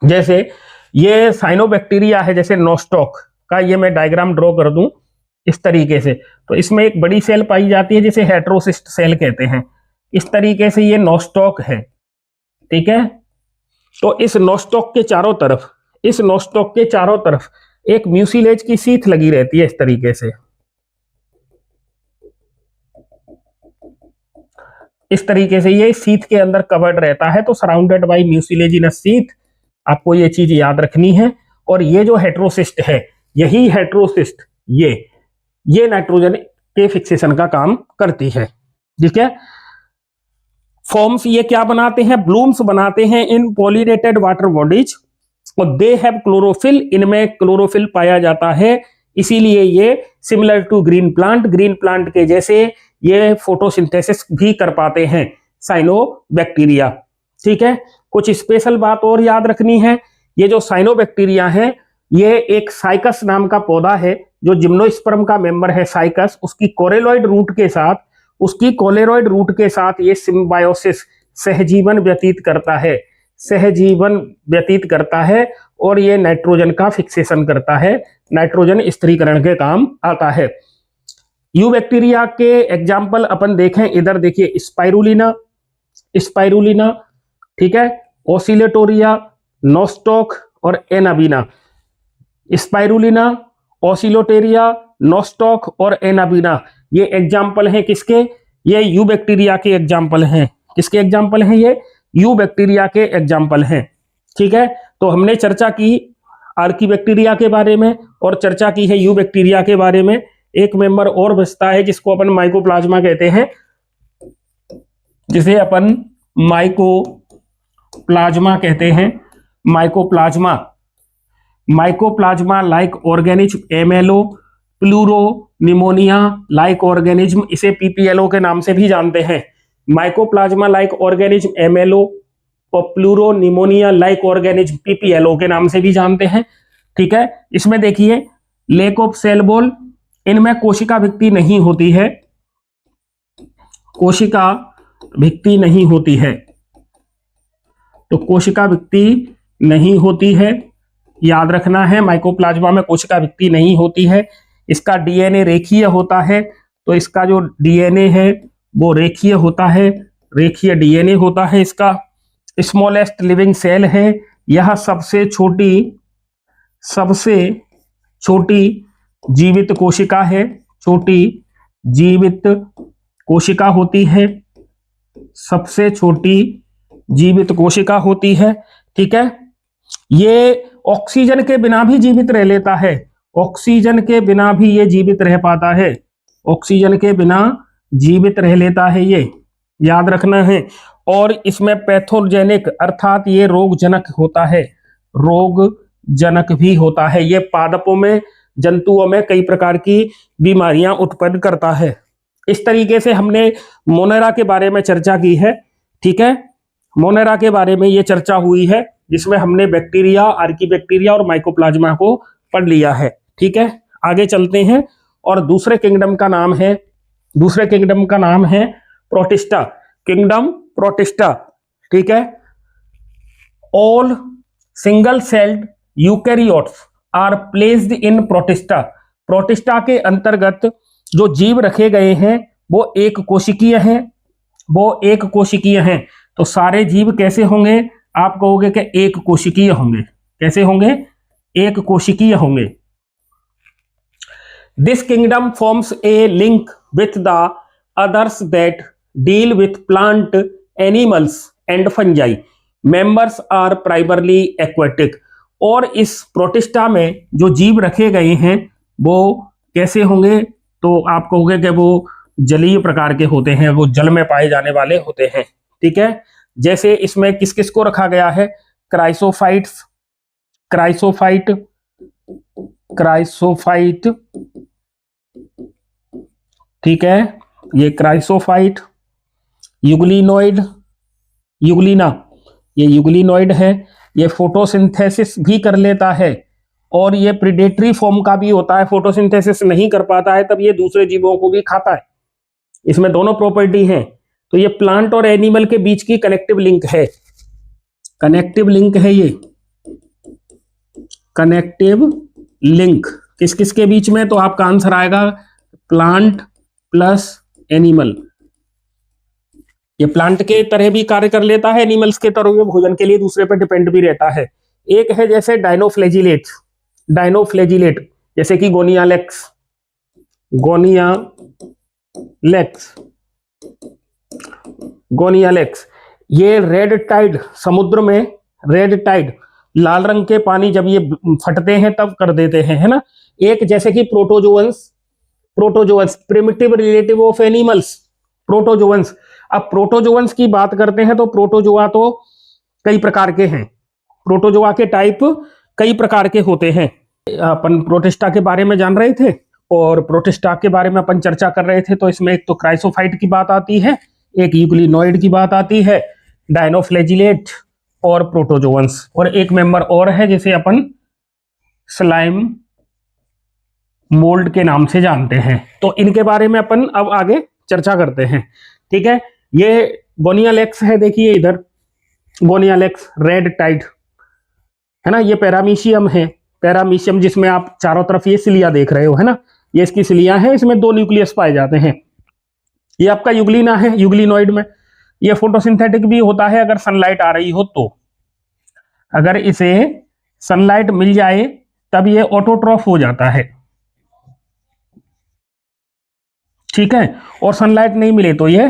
जैसे ये साइनोबैक्टीरिया है, जैसे नोस्टॉक का ये मैं डायग्राम ड्रॉ कर दूं इस तरीके से, तो इसमें एक बड़ी सेल पाई जाती है जिसे हेट्रोसिस्ट सेल कहते हैं। इस तरीके से ये नोस्टॉक है। ठीक है, तो इस नोस्टॉक के चारों तरफ एक म्यूसिलेज की सीथ लगी रहती है इस तरीके से। इस तरीके से ये सीथ के अंदर कवर्ड रहता है, तो सराउंडेड बाय म्यूसिलेजिनस सीथ, आपको ये चीज याद रखनी है। और ये जो हेट्रोसिस्ट है, यही हेट्रोसिस्ट ये नाइट्रोजन के फिक्सेशन का काम करती है। ठीक है, फॉर्म्स ये क्या बनाते हैं? ब्लूम्स बनाते हैं इन पॉलिनेटेड वाटर बॉडीज, और दे हैव क्लोरोफिल, इनमें क्लोरोफिल पाया जाता है। इसीलिए ये सिमिलर टू ग्रीन प्लांट के जैसे ये फोटोसिंथेसिस भी कर पाते हैं साइनोबैक्टीरिया। ठीक है, कुछ स्पेशल बात और याद रखनी है। ये जो साइनोबैक्टीरिया है ये एक साइकस नाम का पौधा है जो जिम्नोस्पर्म का मेंबर है। साइकस, उसकी कोलेलॉइड रूट के साथ ये सिम्बायोसिस, सहजीवन व्यतीत करता है और ये नाइट्रोजन का फिक्सेशन करता है, नाइट्रोजन स्थिरीकरण के काम आता है। यू बैक्टीरिया के एग्जाम्पल अपन देखें, इधर देखिए स्पाइरुलिना, ठीक है, ओसिलेटोरिया, नोस्टॉक और एनाबीना। स्पाइरुलिना, ओसिलोटेरिया, नोस्टॉक और एनाबीना ये एग्जाम्पल हैं किसके? ये यू बैक्टीरिया के एग्जाम्पल हैं। किसके एग्जाम्पल हैं? ये यू बैक्टीरिया के एग्जाम्पल हैं। ठीक है, तो हमने चर्चा की आर्कीबैक्टीरिया के बारे में और चर्चा की है यू बैक्टीरिया के बारे में। एक मेंबर और बचता है जिसको अपन माइकोप्लाज्मा कहते हैं, जिसे अपन माइकोप्लाज्मा कहते हैं। Mycoplasma like organism, MLO, pleuro pneumonia like organism, इसे पीपीएलओ के नाम से भी जानते हैं। माइकोप्लाज्मा लाइक ऑर्गेनिज्म एमएलओ और प्लूरोनिमोनिया लाइक ऑर्गेनिज्म पीपीएलओ के नाम से भी जानते हैं। ठीक है, इसमें देखिए लेक ऑफ सेल वॉल, इनमें कोशिका भित्ति नहीं होती है, कोशिका भित्ति नहीं होती है, तो कोशिका भित्ति नहीं होती है, याद रखना है, माइकोप्लाज्मा में कोशिका भित्ति नहीं होती है। इसका डीएनए रेखीय होता है, तो इसका जो डीएनए है वो रेखीय होता है, रेखीय डीएनए होता है इसका। स्मॉलेस्ट लिविंग सेल है, यह सबसे छोटी जीवित कोशिका है, छोटी जीवित कोशिका होती है, सबसे छोटी जीवित कोशिका होती है। ठीक है, ये ऑक्सीजन के बिना भी जीवित रह लेता है, ऑक्सीजन के बिना भी ये जीवित रह पाता है, ऑक्सीजन के बिना जीवित रह लेता है, ये याद रखना है। और इसमें पैथोजेनिक अर्थात ये रोगजनक होता है, रोगजनक भी होता है, ये पादपों में, जंतुओं में कई प्रकार की बीमारियां उत्पन्न करता है। इस तरीके से हमने मोनेरा के बारे में चर्चा की है। ठीक है, मोनेरा के बारे में ये चर्चा हुई है, जिसमें हमने बैक्टीरिया, आर्कीबैक्टीरिया और माइकोप्लाज्मा को पढ़ लिया है। ठीक है, आगे चलते हैं और दूसरे किंगडम का नाम है प्रोटिस्टा, किंगडम प्रोटिस्टा। ठीक है, all single celled eukaryotes are placed in Protista. Protista के अंतर्गत जो जीव रखे गए हैं वो एक कोशिकीय हैं, तो सारे जीव कैसे होंगे, आप कहोगे कि एक कोशिकीय होंगे। कैसे होंगे, एक कोशिकीय होंगे। This kingdom forms a link with the others that deal with plant, animals and fungi. Members are primarily aquatic. और इस प्रोटिस्टा में जो जीव रखे गए हैं वो कैसे होंगे, तो आप कहोगे कि वो जलीय प्रकार के होते हैं, वो जल में पाए जाने वाले होते हैं। ठीक है, जैसे इसमें किस किस को रखा गया है, क्राइसोफाइट, ठीक है, ये क्राइसोफाइट, यूग्लिनोइड, ये यूग्लिनोइड है, ये फोटोसिंथेसिस भी कर लेता है और ये प्रीडेटरी फॉर्म का भी होता है, फोटोसिंथेसिस नहीं कर पाता है तब ये दूसरे जीवों को भी खाता है, इसमें दोनों प्रॉपर्टी हैं। तो ये प्लांट और एनिमल के बीच की कनेक्टिव लिंक है, ये कनेक्टिव लिंक किस किस के बीच में, तो आपका आंसर आएगा प्लांट प्लस एनिमल। ये प्लांट के तरह भी कार्य कर लेता है, एनिमल्स के तरह भोजन के लिए दूसरे पर डिपेंड भी रहता है। एक है जैसे डायनोफ्लेजिलेट, जैसे कि गोनियालेक्स, ये रेड टाइड, समुद्र में रेड टाइड, लाल रंग के पानी जब ये फटते हैं तब कर देते हैं, है ना। एक जैसे कि protozoans, primitive relative of animals, protozoans. अब प्रोटोजोअन्स की बात करते हैं तो प्रोटोजोआ तो कई प्रकार के हैं, प्रोटोजोआ के टाइप कई प्रकार के होते हैं। अपन प्रोटिस्टा के बारे में जान रहे थे और प्रोटिस्टा के बारे में अपन चर्चा कर रहे थे, तो इसमें एक तो क्राइसोफाइट की बात आती है, एक यूग्लिनोइड की बात आती है, डायनोफ्लेजिलेट और प्रोटोजोअन्स, और एक मेंबर और है जिसे अपन स्लाइम मोल्ड के नाम से जानते हैं। तो इनके बारे में अपन अब आगे चर्चा करते हैं। ठीक है, ये गोनियालेक्स है, देखिए इधर गोनियालेक्स रेड टाइड है ना, ये पैरामीशियम है, पैरामीशियम जिसमें आप चारों तरफ ये सिलिया देख रहे हो, है ना, ये इसकी सिलिया है, इसमें 2 न्यूक्लियस पाए जाते हैं। ये आपका यूग्लिना है, यूग्लिनोइड में ये फोटोसिंथेटिक भी होता है अगर सनलाइट आ रही हो तो, अगर इसे सनलाइट मिल जाए तब ये ऑटोट्रॉफ हो जाता है। ठीक है, और सनलाइट नहीं मिले तो ये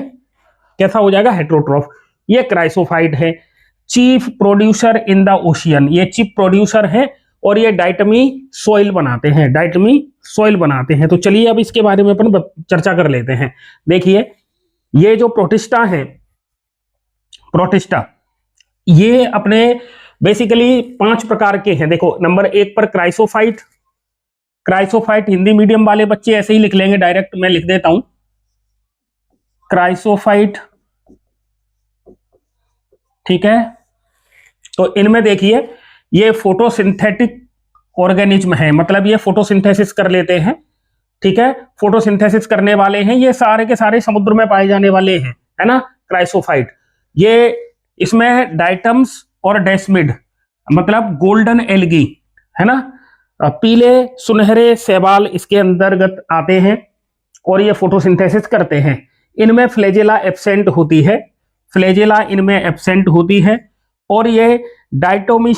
कैसा हो जाएगा, हेट्रोट्रॉफ। ये क्राइसोफाइट है, chief producer in the ocean, ये चीफ प्रोड्यूसर है और ये डाइटमी सॉइल बनाते हैं, तो चलिए अब इसके बारे में अपन चर्चा कर लेते हैं। देखिए ये जो प्रोटिस्टा है, ये अपने बेसिकली 5 प्रकार के हैं। देखो नंबर 1 पर क्राइसोफाइट, हिंदी मीडियम वाले बच्चे ऐसे ही लिख लेंगे, डायरेक्ट मैं लिख देता हूं, क्राइसोफाइट ठीक है। तो इनमें देखिए ये फोटोसिंथेटिक ऑर्गेनिज्म है, मतलब ये फोटोसिंथेसिस कर लेते हैं, ठीक है, फोटोसिंथेसिस करने वाले हैं, ये सारे के सारे समुद्र में पाए जाने वाले हैं, है ना, क्राइसोफाइट। ये इसमें डाइटम्स और डेस्मिड मतलब गोल्डन एल्गी, है ना, पीले सुनहरे शैवाल इसके अंतर्गत आते हैं और ये फोटोसिंथेसिस करते हैं। इनमें फ्लैजेला एब्सेंट होती है, फ्लैजेला इनमें एब्सेंट होती है और ये डाइटोमी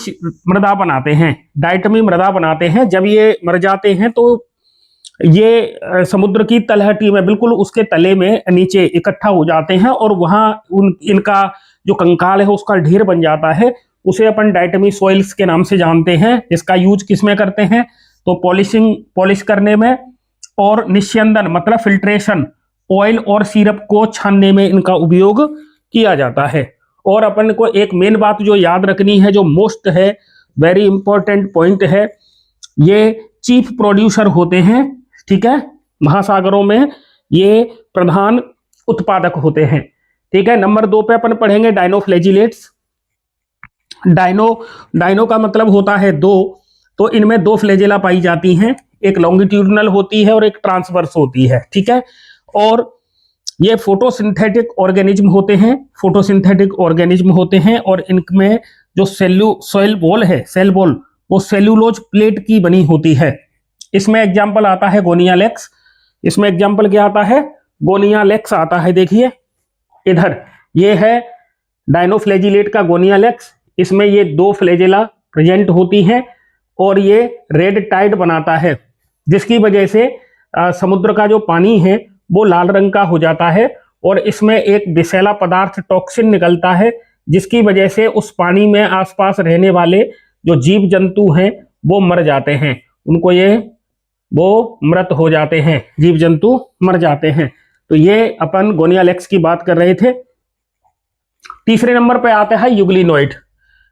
मृदा बनाते हैं, डाइटमी मृदा बनाते हैं। जब ये मर जाते हैं तो ये समुद्र की तलहटी में बिल्कुल उसके तले में नीचे इकट्ठा हो जाते हैं और वहां इनका जो कंकाल है उसका ढेर बन जाता है, उसे अपन डाइटमी सॉइल्स के नाम से जानते हैं। इसका यूज किस में करते हैं, तो पॉलिश करने में और निस्यंदन मतलब फिल्ट्रेशन, ऑयल और सिरप को छानने में इनका उपयोग किया जाता है। और अपन को एक मेन बात जो याद रखनी है, जो मोस्ट है, वेरी इंपॉर्टेंट पॉइंट है, ये चीफ प्रोड्यूसर होते हैं, ठीक है, महासागरों में ये प्रधान उत्पादक होते हैं, ठीक है। नंबर 2 पे अपन पढ़ेंगे डायनोफ्लैजिलेट्स। डायनो का मतलब होता है दो, तो इनमें 2 फ्लैजेला पाई जाती हैं, एक लॉन्गिट्यूडनल होती है और एक ट्रांसवर्स होती है, ठीक है। और ये फोटोसिंथेटिक ऑर्गेनिज्म होते हैं, फोटोसिंथेटिक ऑर्गेनिज्म होते हैं और इनमें जो सेल वॉल है, सेल वॉल वो सेल्यूलोज प्लेट की बनी होती है। इसमें एग्जाम्पल आता है गोनियालेक्स, इसमें एग्जाम्पल क्या आता है, गोनियालेक्स आता है। देखिए इधर ये है डायनोफ्लैजिलेट का गोनियालेक्स, इसमें ये 2 फ्लैजेला प्रेजेंट होती हैं और ये रेड टाइड बनाता है, जिसकी वजह से समुद्र का जो पानी है वो लाल रंग का हो जाता है और इसमें एक विषैला पदार्थ टॉक्सिन निकलता है, जिसकी वजह से उस पानी में आसपास रहने वाले जो जीव जंतु हैं वो मर जाते हैं, उनको वो मृत हो जाते हैं, जीव जंतु मर जाते हैं। तो ये अपन गोनियालेक्स की बात कर रहे थे। तीसरे नंबर पे आता है युगलिनोइड।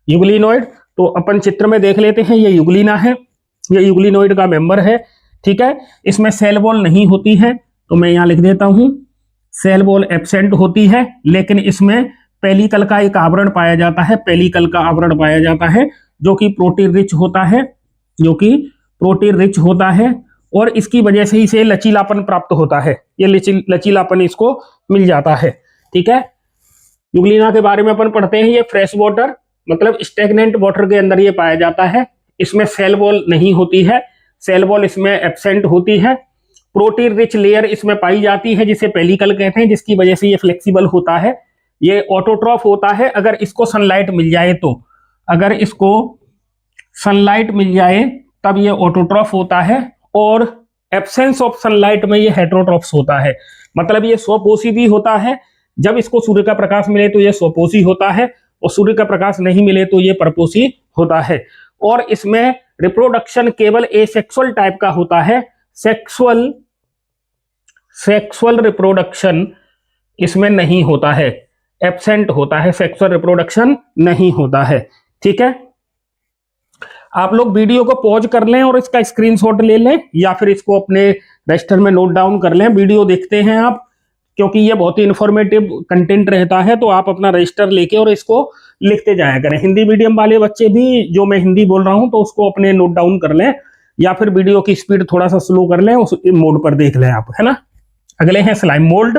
युगलिनोइड तो अपन चित्र में देख लेते हैं, ये युगलिना है, ये युगलिनोइड का मेंबर है, ठीक है। इसमें सेल वॉल नहीं होती है, तो मैं यहां लिख देता हूं सेल वॉल एब्सेंट होती है, लेकिन इसमें पेलिकल का एक आवरण पाया जाता है, पेलिकल का आवरण पाया जाता है जो कि प्रोटीन रिच होता है, जो कि प्रोटीन रिच होता है और इसकी वजह से इसे लचीलापन प्राप्त होता है, ये लचीलापन इसको मिल जाता है, ठीक है। युगलिना के बारे में अपन पढ़ते हैं, ये फ्रेश वाटर मतलब स्टेगनेंट वाटर के अंदर ये पाया जाता है। इसमें सेल वॉल नहीं होती है, सेल वॉल इसमें एब्सेंट होती है। प्रोटीन रिच लेयर इसमें पाई जाती है जिसे पेलिकल कहते हैं, जिसकी वजह से ये फ्लेक्सिबल होता है। ये ऑटोट्रॉफ होता है, अगर इसको सनलाइट मिल जाए तो, अगर इसको सनलाइट मिल जाए तब ये ऑटोट्रॉफ होता है और एब्सेंस ऑफ सनलाइट में ये हेटेरोट्रॉफ्स होता है, मतलब ये स्वपोषी भी होता है। जब इसको सूर्य का प्रकाश मिले तो ये स्वपोषी होता है और सूर्य का प्रकाश नहीं मिले तो ये परपोषी होता है। और इसमें रिप्रोडक्शन केवल एसेक्सुअल टाइप का होता है, सेक्सुअल रिप्रोडक्शन इसमें नहीं होता है, एब्सेंट होता है, सेक्सुअल रिप्रोडक्शन नहीं होता है, ठीक है। आप लोग वीडियो को पॉज कर लें और इसका स्क्रीनशॉट ले लें या फिर इसको अपने रजिस्टर में नोट डाउन कर लें, वीडियो देखते हैं आप, क्योंकि ये बहुत ही इंफॉर्मेटिव कंटेंट रहता है, तो आप अपना रजिस्टर लेके और इसको लिखते जाया करें। हिंदी मीडियम वाले बच्चे भी, जो मैं हिंदी बोल रहा हूं तो उसको अपने नोट डाउन कर लें या फिर वीडियो की स्पीड थोड़ा सा स्लो कर लें, उस मोड पर देख लें आप, है ना। अगले हैं स्लाइम मोल्ड।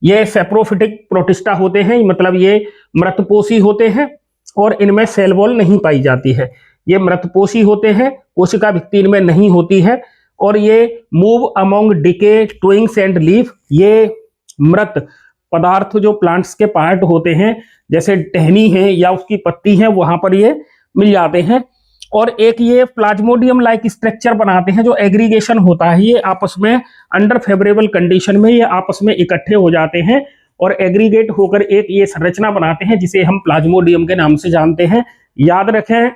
ये सेप्रोफिटिक प्रोटिस्टा होते हैं, मतलब ये मृतपोषी होते हैं और इनमें सेल वॉल नहीं पाई जाती है, ये मृतपोषी होते हैं, कोशिका भित्ति इनमें नहीं होती है और ये move among decay twigs and leaf, ये मृत पदार्थ जो प्लांट्स के पार्ट होते हैं जैसे टहनी है या उसकी पत्ती है वहां पर ये मिल जाते हैं। और एक ये प्लाज्मोडियम लाइक स्ट्रक्चर बनाते हैं, जो एग्रीगेशन होता है, ये आपस में अंडर फेवरेबल कंडीशन में ये आपस में इकट्ठे हो जाते हैं और एग्रीगेट होकर एक ये संरचना बनाते हैं जिसे हम प्लाज्मोडियम के नाम से जानते हैं। याद रखें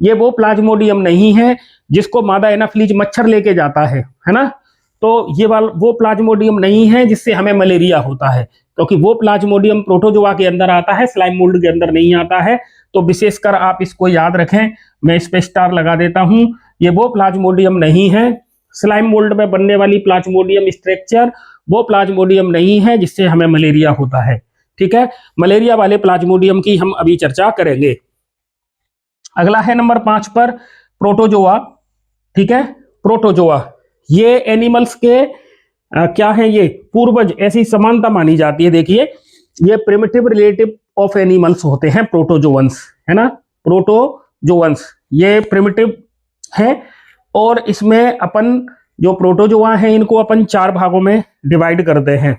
ये वो प्लाज्मोडियम नहीं है जिसको मादा एनाफ्लीज मच्छर लेके जाता है ना, तो ये वो प्लाज्मोडियम नहीं है जिससे हमें मलेरिया होता है, क्योंकि वो प्लाज्मोडियम प्रोटोजोआ के अंदर आता है, स्लाइम मोल्ड के अंदर नहीं आता है। तो विशेषकर आप इसको याद रखें, मैं इस पे स्टार लगा देता हूं, ये वो प्लाज्मोडियम नहीं है, स्लाइम मोल्ड में बनने वाली प्लाज्मोडियम स्ट्रक्चर वो प्लाज्मोडियम नहीं है जिससे हमें मलेरिया होता है, ठीक है, मलेरिया वाले प्लाज्मोडियम की हम अभी चर्चा करेंगे। अगला है नंबर 5 पर प्रोटोजोआ। ठीक है, प्रोटोजोआ ये एनिमल्स के क्या है, ये पूर्वज, ऐसी समानता मानी जाती है। देखिए ये प्रिमिटिव रिलेटिव ऑफ एनिमल्स होते हैं प्रोटोजोअन्स, है ना, प्रोटोजोअन्स ये प्रिमिटिव है। और इसमें अपन जो प्रोटोजोआ है इनको अपन 4 भागों में डिवाइड करते हैं।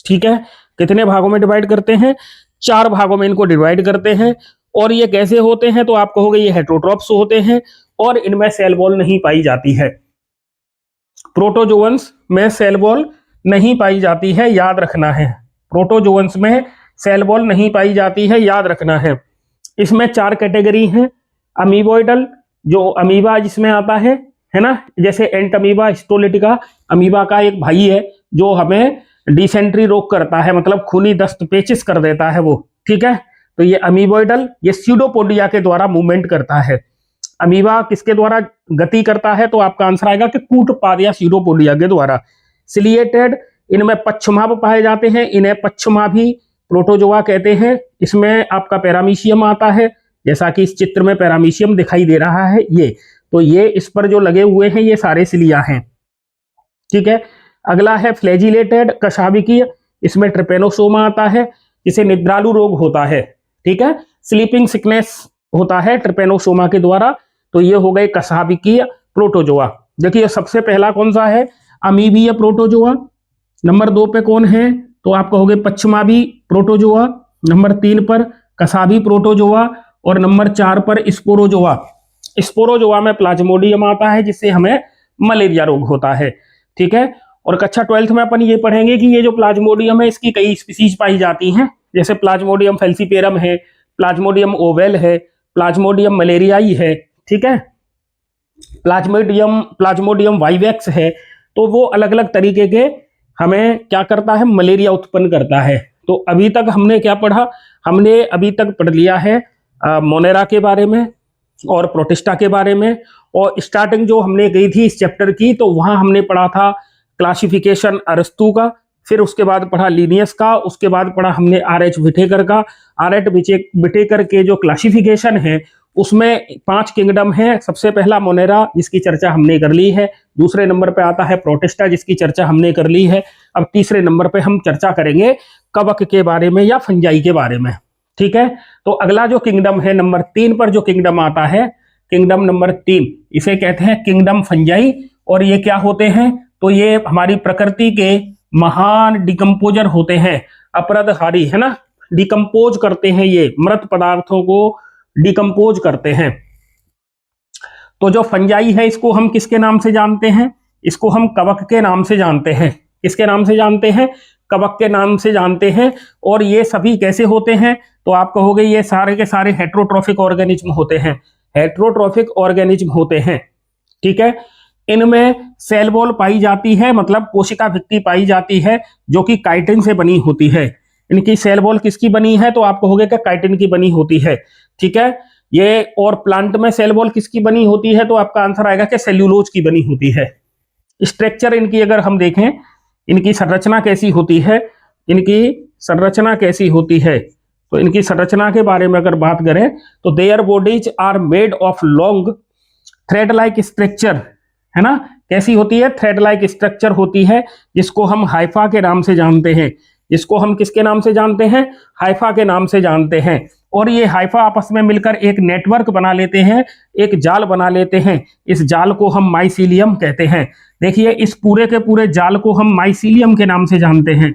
ठीक है, कितने भागों में डिवाइड करते हैं? 4 भागों में इनको डिवाइड करते हैं। और ये कैसे होते हैं? तो आप कहोगे ये हेटेरोट्रॉप्स होते हैं और इनमें सेल वॉल नहीं पाई जाती है। प्रोटोजोअन्स में सेल वॉल नहीं पाई जाती है, याद रखना है। प्रोटोजोअन्स में सेल वॉल नहीं पाई जाती है, याद रखना है। इसमें 4 कैटेगरी हैं। अमीबोइडल, जो अमीबा जिसमें आता है ना, जैसे एंट अमीबा, हिस्टोलिटिका अमीबा का एक भाई है जो हमें डिसेंट्री रोग करता है, मतलब खूनी दस्त, पेचिस कर देता है वो। ठीक है, तो ये अमीबोइडल, ये स्यूडोपोडिया के द्वारा मूवमेंट करता है। अमीबा किसके द्वारा गति करता है? तो आपका आंसर आएगा कि कूटपाद या स्यूडोपोडिया के द्वारा। सिलिएटेड, इनमें पच्छमाभ पाए जाते हैं, इन्हें पच्छमाभी प्रोटोजोआ कहते हैं। इसमें आपका पैरामीशियम आता है, जैसा कि इस चित्र में पैरामीशियम दिखाई दे रहा है ये, तो ये इस पर जो लगे हुए हैं ये सारे सिलिया हैं। ठीक है, अगला है फ्लैजिलेटेड, कशाभिकीय, इसमें ट्रिपेनोसोमा आता है, जिसे निद्रालु रोग होता है। ठीक है, स्लीपिंग सिकनेस होता है ट्रिपेनोसोमा के द्वारा। तो ये हो गए कशाभिकीय प्रोटोजोआ। देखिए सबसे पहला कौन सा है? अमीबीय प्रोटोजोआ। नंबर 2 पे कौन है? तो आप कहोगे पच्छमाभी प्रोटोजोआ। नंबर 3 पर कसाभी प्रोटोजोआ और नंबर 4 पर स्पोरोजोआ। स्पोरोजोआ में प्लाज्मोडियम आता है जिससे हमें मलेरिया रोग होता है। ठीक है, और कक्षा 12th में अपन ये पढ़ेंगे कि ये जो प्लाज्मोडियम है इसकी कई स्पीसीज पाई जाती हैं, जैसे प्लाज्मोडियम फेल्सीपेरम है, प्लाज्मोडियम ओवेल है, प्लाज्मोडियम मलेरियाई है। ठीक है, प्लाज्मोडियम वाइवेक्स है। तो वो अलग अलग तरीके के हमें क्या करता है? मलेरिया उत्पन्न करता है। तो अभी तक हमने क्या पढ़ा? हमने अभी तक पढ़ लिया है मोनेरा के बारे में और प्रोटिस्टा के बारे में। और स्टार्टिंग जो हमने गई थी इस चैप्टर की, तो वहां हमने पढ़ा था क्लासिफिकेशन अरस्तु का, फिर उसके बाद पढ़ा लीनियस का, उसके बाद पढ़ा हमने आर.एच. विटेकर का। आर.एच. विटेकर के जो क्लासिफिकेशन है उसमें 5 किंगडम है। सबसे पहला मोनेरा जिसकी चर्चा हमने कर ली है, दूसरे नंबर पे आता है प्रोटिस्टा जिसकी चर्चा हमने कर ली है। अब तीसरे नंबर पे हम चर्चा करेंगे कवक के बारे में या फंजाई के बारे में। ठीक है, तो अगला जो किंगडम है नंबर 3 पर जो किंगडम आता है, किंगडम नंबर 3, इसे कहते हैं किंगडम फंजाई। और ये क्या होते हैं? तो ये हमारी प्रकृति के महान डिकम्पोजर होते हैं, अपरदहारी, है ना, डिकम्पोज करते हैं, ये मृत पदार्थों को डिकम्पोज करते हैं। तो जो फंजाई है इसको हम किसके नाम से जानते हैं? इसको हम कवक के नाम से जानते हैं। किसके नाम से जानते हैं? कवक के नाम से जानते हैं। और ये सभी कैसे होते हैं? तो आप कहोगे ये सारे के सारे हेट्रोट्रोफिक ऑर्गेनिज्म होते हैं, हेट्रोट्रोफिक ऑर्गेनिज्म होते हैं। ठीक है, इनमें सेल वॉल पाई जाती है, मतलब कोशिका भित्ति पाई जाती है जो कि काइटिन से बनी होती है। इनकी सेल वॉल किसकी बनी है? तो आप कहोगे कि काइटिन की बनी होती है। ठीक है, ये और प्लांट में सेल वॉल किसकी बनी होती है? तो आपका आंसर आएगा कि सेल्यूलोज की बनी होती है। स्ट्रक्चर इनकी अगर हम देखें, इनकी संरचना कैसी होती है, इनकी संरचना कैसी होती है, तो इनकी संरचना के बारे में अगर बात करें तो their bodies are made of long thread like structure, है ना, कैसी होती है? थ्रेड लाइक स्ट्रक्चर होती है, जिसको हम हाइफा के नाम से जानते हैं। जिसको हम किसके नाम से जानते हैं? हाइफा के नाम से जानते हैं। और ये हाइफा आपस में मिलकर एक नेटवर्क बना लेते हैं, एक जाल बना लेते हैं। इस जाल को हम माइसीलियम कहते हैं। देखिए इस पूरे के पूरे जाल को हम माइसीलियम के नाम से जानते हैं।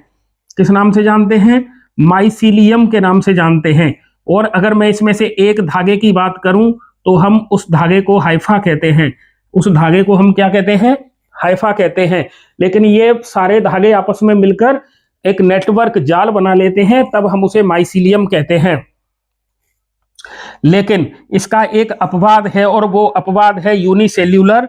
किस नाम से जानते हैं? माइसीलियम के नाम से जानते हैं। और अगर मैं इसमें से एक धागे की बात करूं तो हम उस धागे को हाइफा कहते हैं। उस धागे को हम क्या कहते हैं? हाइफा कहते हैं। लेकिन ये सारे धागे आपस में मिलकर एक नेटवर्क जाल बना लेते हैं, तब हम उसे माइसीलियम कहते हैं। लेकिन इसका एक अपवाद है, और वो अपवाद है यूनिसेल्यूलर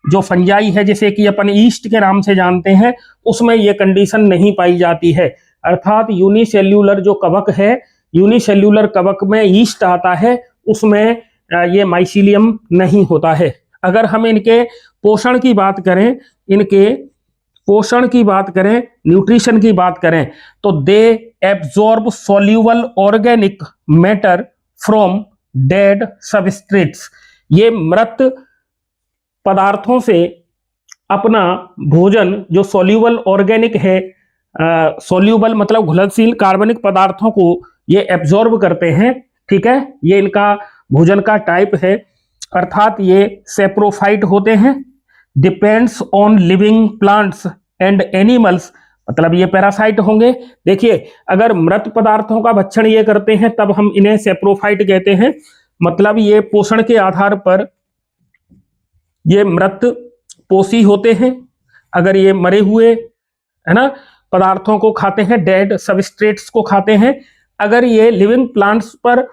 जो फंजाई है, जैसे कि अपन ईस्ट के नाम से जानते हैं, उसमें ये कंडीशन नहीं पाई जाती है। अर्थात यूनिसेल्यूलर जो कवक है, यूनिसेल्यूलर कवक में ईस्ट आता है, उसमें ये माइसीलियम नहीं होता है। अगर हम इनके पोषण की बात करें, इनके पोषण की बात करें, न्यूट्रिशन की बात करें, तो they absorb soluble organic matter from dead substrates. ये मृत पदार्थों से अपना भोजन जो सॉल्यूबल ऑर्गेनिक है, सॉल्यूबल मतलब घुलनशील कार्बनिक पदार्थों को ये एब्जॉर्ब करते हैं। ठीक है, ये इनका भोजन का टाइप है, अर्थात ये सेप्रोफाइट होते हैं। Depends on living plants and animals, मतलब ये पैरासाइट होंगे। देखिए, अगर मृत पदार्थों का भक्षण ये करते हैं तब हम इन्हें सेप्रोफाइट कहते हैं, मतलब ये पोषण के आधार पर ये मृत पोषी होते हैं। अगर ये मरे हुए है ना पदार्थों को खाते हैं, डेड सबस्ट्रेट्स को खाते हैं। अगर ये लिविंग प्लांट्स पर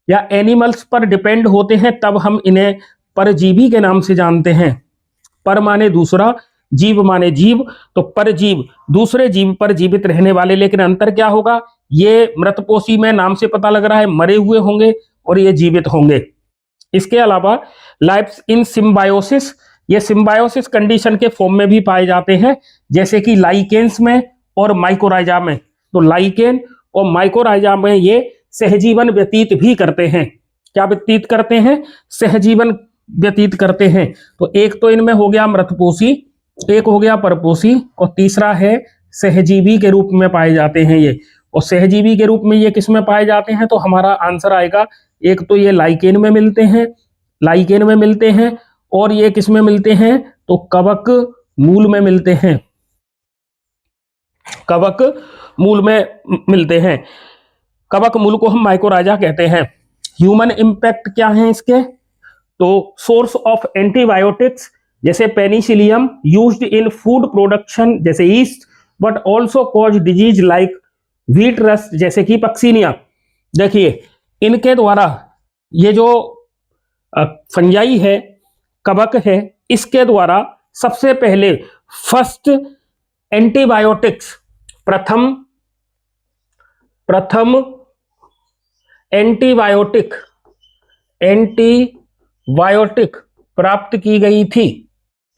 या एनिमल्स पर डिपेंड होते हैं तब हम इन्हें परजीवी के नाम से जानते हैं। पर माने दूसरा, जीव माने जीव, तो परजीव दूसरे जीव पर जीवित रहने वाले। लेकिन अंतर क्या होगा, ये मृतपोषी में नाम से पता लग रहा है मरे हुए होंगे और ये जीवित होंगे। इसके अलावा लाइफ इन सिम्बायोसिस, ये सिम्बायोसिस कंडीशन के फॉर्म में भी पाए जाते हैं, जैसे कि लाइकेन्स में और माइकोराइजा में। तो लाइकेन और माइकोराइजा में ये सहजीवन व्यतीत भी करते हैं। क्या व्यतीत करते हैं? सहजीवन व्यतीत करते हैं। तो एक तो इनमें हो गया मृतपोषी, एक हो गया परपोषी, और तीसरा है सहजीवी के रूप में पाए जाते हैं ये। और सहजीवी के रूप में ये किस में पाए जाते हैं, तो हमारा आंसर आएगा, एक तो ये लाइकेन में मिलते हैं, लाइकेन में मिलते हैं, और ये किस में मिलते हैं, तो कवक मूल में मिलते हैं, कवक मूल में मिलते हैं। कवक मूल को हम माइकोराइजा कहते हैं। ह्यूमन इंपैक्ट क्या है इसके, तो सोर्स ऑफ एंटीबायोटिक्स जैसे penicillium used in food production जैसे yeast, but also cause disease like wheat rust जैसे कि पक्सीनिया। देखिए, इनके द्वारा ये जो फंजाई है, कवक है, इसके द्वारा सबसे पहले फर्स्ट एंटीबायोटिक्स, प्रथम एंटीबायोटिक प्राप्त की गई थी।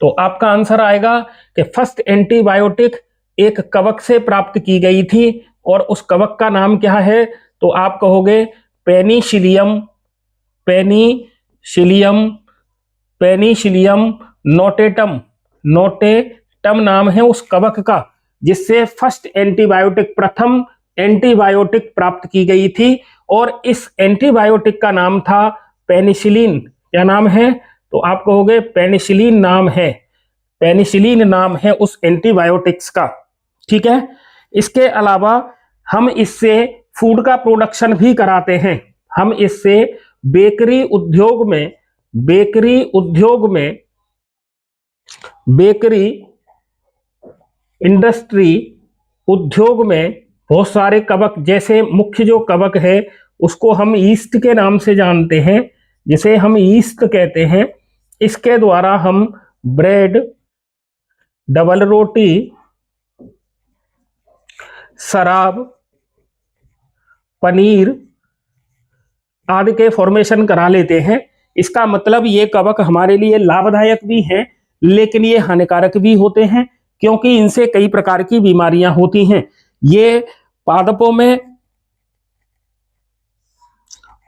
तो आपका आंसर आएगा कि फर्स्ट एंटीबायोटिक एक कवक से प्राप्त की गई थी, और उस कवक का नाम क्या है, तो आप कहोगे Penicillium, Penicillium, Penicillium notatum, notatum नाम है उस कवक का, जिससे फर्स्ट एंटीबायोटिक, प्रथम एंटीबायोटिक प्राप्त की गई थी। और इस एंटीबायोटिक का नाम था पेनिसिलिन। क्या नाम है, तो आप कहोगे पेनिसिलिन नाम है, पेनिसिलिन नाम है उस एंटीबायोटिक्स का। ठीक है, इसके अलावा हम इससे फूड का प्रोडक्शन भी कराते हैं। हम इससे बेकरी उद्योग में, बेकरी इंडस्ट्री उद्योग में बहुत सारे कवक, जैसे मुख्य जो कवक है उसको हम ईस्ट के नाम से जानते हैं, जिसे हम ईस्ट कहते हैं। इसके द्वारा हम ब्रेड, डबल रोटी, शराब, पनीर आदि के फॉर्मेशन करा लेते हैं। इसका मतलब ये कवक हमारे लिए लाभदायक भी हैं, लेकिन ये हानिकारक भी होते हैं, क्योंकि इनसे कई प्रकार की बीमारियां होती हैं। ये पादपों में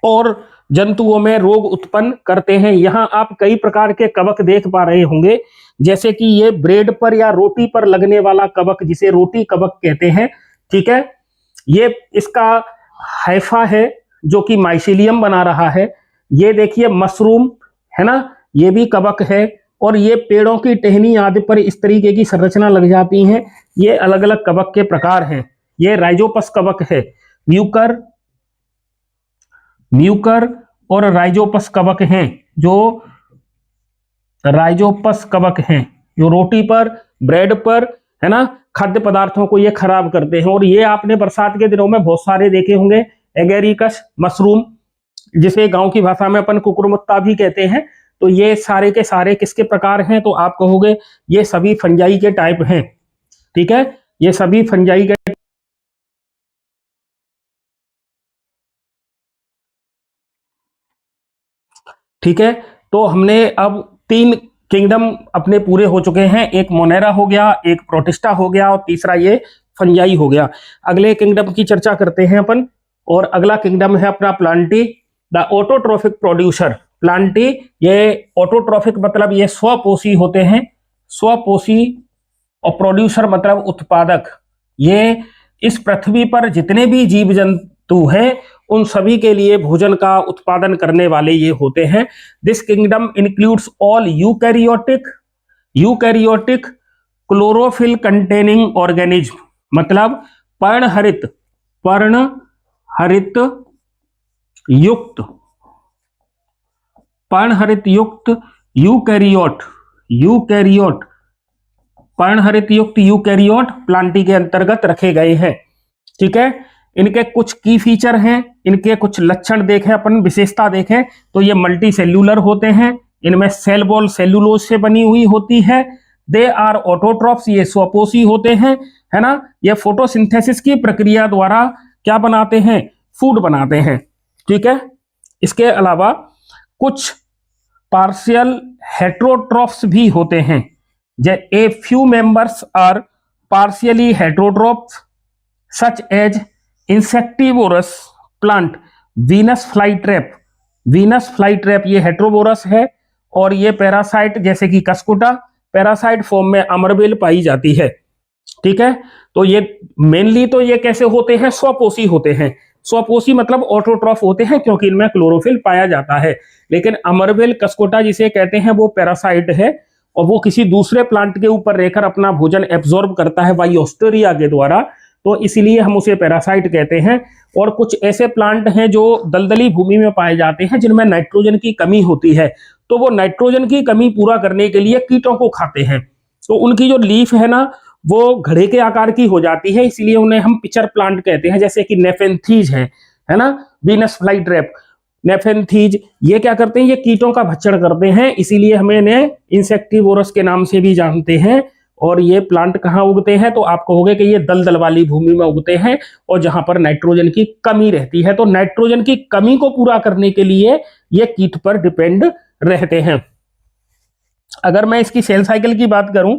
और जंतुओं में रोग उत्पन्न करते हैं। यहां आप कई प्रकार के कवक देख पा रहे होंगे, जैसे कि ये ब्रेड पर या रोटी पर लगने वाला कवक, जिसे रोटी कवक कहते हैं। ठीक है, ये इसका हाइफा है जो कि माइसिलियम बना रहा है। ये देखिए मशरूम है ना, ये भी कवक है, और ये पेड़ों की टहनी आदि पर इस तरीके की संरचना लग जाती हैं। ये अलग अलग कवक के प्रकार हैं। ये राइजोपस कवक है, म्यूकर और राइजोपस कवक हैं, जो राइजोपस कवक हैं, जो रोटी पर, ब्रेड पर है ना, खाद्य पदार्थों को ये खराब करते हैं। और ये आपने बरसात के दिनों में बहुत सारे देखे होंगे, एगेरिकस मशरूम, जिसे गांव की भाषा में अपन कुकुरमुत्ता भी कहते हैं। तो ये सारे के सारे किसके प्रकार हैं, तो आप कहोगे ये सभी फंजाई के टाइप हैं। ठीक है, ये सभी फंजाई के, ठीक है। तो हमने अब 3 किंगडम अपने पूरे हो चुके हैं। एक मोनेरा हो गया, एक प्रोटिस्टा हो गया और तीसरा ये फंजाई हो गया। अगले किंगडम की चर्चा करते हैं अपन, और अगला किंगडम है अपना Plantae, the autotrophic producer. Plantae ये ऑटोट्रॉफिक मतलब ये स्वपोषी होते हैं, स्वपोषी, और प्रोड्यूसर मतलब उत्पादक। ये इस पृथ्वी पर जितने भी जीव जंतु हैं उन सभी के लिए भोजन का उत्पादन करने वाले ये होते हैं। This kingdom includes all eukaryotic chlorophyll containing organism, मतलब पर्णहरित युक्त यूकैरियोट पर्णहरित युक्त यूकैरियोट प्लांटी के अंतर्गत रखे गए हैं। ठीक है, इनके कुछ की फीचर हैं, इनके कुछ लक्षण देखें अपन, विशेषता देखें तो ये मल्टी सेल्यूलर होते हैं, इनमें सेल वॉल सेल्यूलोज से बनी हुई होती है। दे आर ऑटोट्रॉफ्स, ये स्वपोषी होते हैं, है ना। ये फोटोसिंथेसिस की प्रक्रिया द्वारा क्या बनाते हैं, फूड बनाते हैं। ठीक है, इसके अलावा कुछ पार्शियल हेट्रोट्रॉफ्स भी होते हैं। A few members are partially heterotrophs such as insectivorous plant Venus fly trap ये हेट्रोबोरस है, और ये पैरासाइट जैसे कि कस्कुटा पैरासाइट फॉर्म में अमरबेल पाई जाती है। ठीक है, तो ये मेनली तो ये कैसे होते हैं, स्वपोषी होते हैं। स्वपोषी मतलब ऑटोट्रॉफ होते हैं क्योंकि इनमें क्लोरोफिल पाया जाता है। लेकिन अमरबेल कस्कोटा जिसे कहते हैं वो पैरासाइट है, और वो किसी दूसरे प्लांट के ऊपर रहकर अपना भोजन एब्जॉर्ब करता है वाइओस्टोरिया के द्वारा, तो इसीलिए हम उसे पैरासाइट कहते हैं। और कुछ ऐसे प्लांट हैं जो दलदली भूमि में पाए जाते हैं जिनमें नाइट्रोजन की कमी होती है, तो वो नाइट्रोजन की कमी पूरा करने के लिए कीटों को खाते हैं। तो उनकी जो लीफ है ना वो घड़े के आकार की हो जाती है, इसलिए उन्हें हम पिचर प्लांट कहते हैं। जैसे कि नेफेंथीज है ना, वीनस फ्लाई ट्रैप, नेफेंथीज, ये क्या करते हैं, ये कीटों का भक्षण करते हैं, इसीलिए हमें इन्हें इंसेक्टिवोरस के नाम से भी जानते हैं। और ये प्लांट कहाँ उगते हैं, तो आप कहोगे कि ये दलदल वाली भूमि में उगते हैं और जहां पर नाइट्रोजन की कमी रहती है। तो नाइट्रोजन की कमी को पूरा करने के लिए ये कीट पर डिपेंड रहते हैं। अगर मैं इसकी सेल साइकिल की बात करूं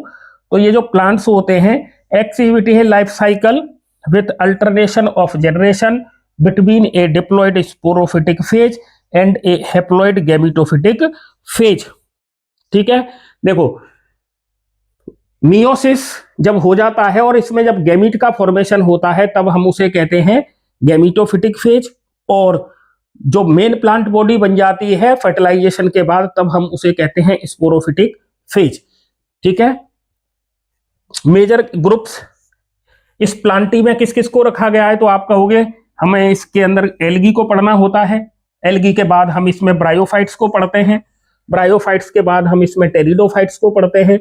तो ये जो प्लांट्स होते हैं, एक्टिविटी है life cycle with alternation of generation between a diploid sporophytic phase and a haploid gametophytic phase. ठीक है, देखो मियोसिस जब हो जाता है और इसमें जब गैमीट का फॉर्मेशन होता है तब हम उसे कहते हैं गैमेटोफिटिक फेज, और जो मेन प्लांट बॉडी बन जाती है फर्टिलाइजेशन के बाद तब हम उसे कहते हैं स्पोरोफिटिक फेज। ठीक है, मेजर ग्रुप्स इस प्लांटी में किस किस को रखा गया है, तो आप कहोगे हमें इसके अंदर एल्गी को पढ़ना होता है, एल्गी के बाद हम इसमें ब्रायोफाइट्स को पढ़ते हैं, ब्रायोफाइट्स के बाद हम इसमें टेरिडोफाइट्स को पढ़ते हैं,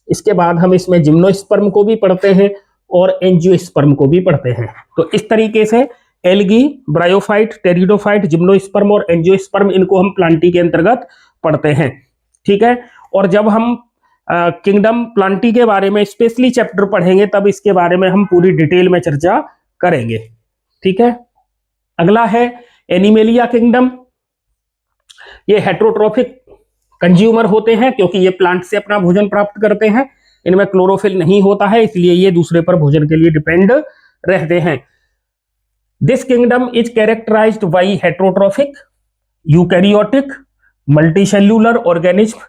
इसके बाद हम इसमें जिम्नोस्पर्म को भी पढ़ते हैं और एंजियोस्पर्म को भी पढ़ते हैं। तो इस तरीके से एल्गी, ब्रायोफाइट, टेरिडोफाइट, जिम्नोस्पर्म और एंजियोस्पर्म, इनको हम प्लांटी के अंतर्गत पढ़ते हैं। ठीक है, और जब हम किंगडम प्लांटी के बारे में स्पेशली चैप्टर पढ़ेंगे तब इसके बारे में हम पूरी डिटेल में चर्चा करेंगे। ठीक है, अगला है एनिमेलिया किंगडम। ये हेट्रोट्रॉफिक कंज्यूमर होते हैं क्योंकि ये प्लांट से अपना भोजन प्राप्त करते हैं, इनमें क्लोरोफिल नहीं होता है, इसलिए ये दूसरे पर भोजन के लिए डिपेंड रहते हैं। This kingdom is characterised by heterotrophic eukaryotic multicellular organism,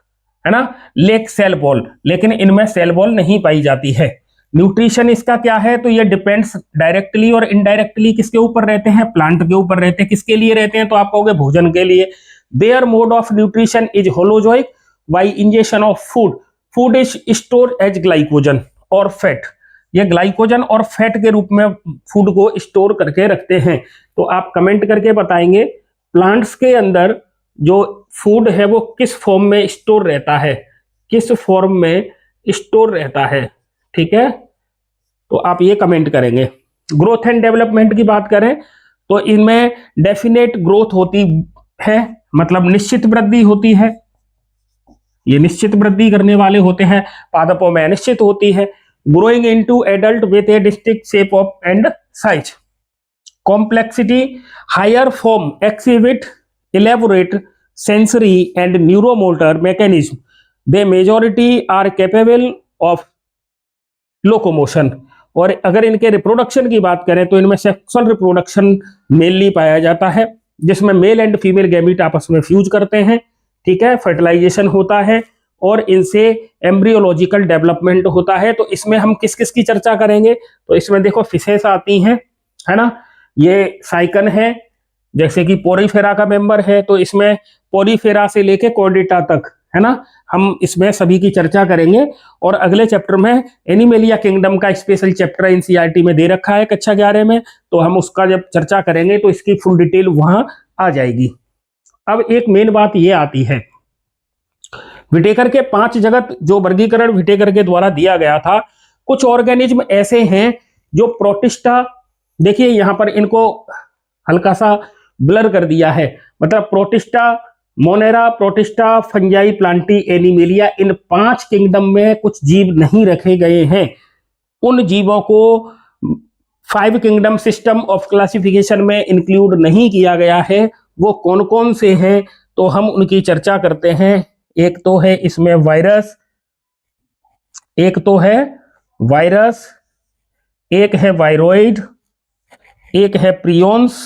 है ना, लेक सेल वॉल, लेकिन इनमें सेल वॉल नहीं पाई जाती है। न्यूट्रिशन इसका क्या है, तो ये डिपेंड्स डायरेक्टली और इनडायरेक्टली किसके ऊपर रहते हैं, प्लांट के ऊपर रहते हैं। किसके लिए रहते हैं, तो आप कहोगे भोजन के लिए। Their mode of nutrition is holozoic by ingestion of food is store as glycogen और फैट। ये ग्लाइकोजन और फैट के रूप में फूड को स्टोर करके रखते हैं। तो आप कमेंट करके बताएंगे प्लांट्स के अंदर जो फूड है वो किस फॉर्म में स्टोर रहता है, किस फॉर्म में स्टोर रहता है। ठीक है, तो आप ये कमेंट करेंगे। ग्रोथ एंड डेवलपमेंट की बात करें तो इनमें डेफिनेट ग्रोथ होती है, मतलब निश्चित वृद्धि होती है, ये निश्चित वृद्धि करने वाले होते हैं। पादपों में अनिश्चित होती है। Growing into adult with a distinct shape of and size. Complexity higher form exhibit elaborate sensory and neuromotor mechanism they majority are capable of locomotion. और अगर इनके रिप्रोडक्शन की बात करें तो इनमें सेक्सुअल रिप्रोडक्शन मेनली पाया जाता है, जिसमें मेल एंड फीमेल गैमीट आपस में फ्यूज करते हैं, ठीक है, फर्टिलाइजेशन होता है और इनसे एम्ब्रियोलॉजिकल डेवलपमेंट होता है। तो इसमें हम किस किस की चर्चा करेंगे, तो इसमें देखो फिशेस आती हैं, है ना, ये साइकन है, जैसे कि पोरीफेरा का मेंबर है, तो इसमें पोरीफेरा से लेके कॉर्डेटा तक, है ना, हम इसमें सभी की चर्चा करेंगे। और अगले चैप्टर में एनिमेलिया किंगडम का स्पेशल चैप्टर एनसीईआरटी में दे रखा है कक्षा 11 में, तो हम उसका जब चर्चा करेंगे तो इसकी फुल डिटेल वहां आ जाएगी। अब एक मेन बात ये आती है, विटेकर के 5 जगत जो वर्गीकरण विटेकर के द्वारा दिया गया था, कुछ ऑर्गेनिज्म ऐसे हैं जो प्रोटिस्टा, देखिए यहां पर इनको हल्का सा ब्लर कर दिया है, मतलब protista, monera, protista, fungi, plantae, animalia, इन 5 किंगडम में कुछ जीव नहीं रखे गए हैं। उन जीवों को 5 किंगडम सिस्टम ऑफ क्लासिफिकेशन में इंक्लूड नहीं किया गया है। वो कौन कौन से हैं, तो हम उनकी चर्चा करते हैं। एक तो है इसमें वायरस, एक तो है वायरस, एक है वायरोइड, एक है प्रियोन्स,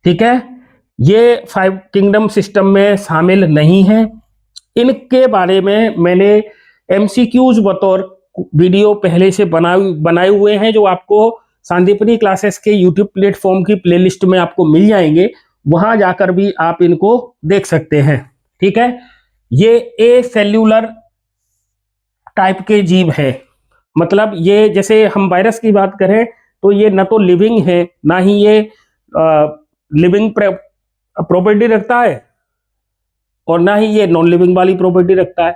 ठीक है, ये 5 किंगडम सिस्टम में शामिल नहीं है। इनके बारे में मैंने एमसीक्यूज बतौर वीडियो पहले से बनाए हुए हैं, जो आपको सांदीपनी क्लासेस के यूट्यूब प्लेटफॉर्म की प्लेलिस्ट में आपको मिल जाएंगे, वहां जाकर भी आप इनको देख सकते हैं, ठीक है। ये ए सेल्यूलर टाइप के जीव है, मतलब ये जैसे हम वायरस की बात करें तो ये न तो लिविंग है, ना ही ये लिविंग प्रॉपर्टी रखता है और ना ही ये नॉन लिविंग वाली प्रॉपर्टी रखता है।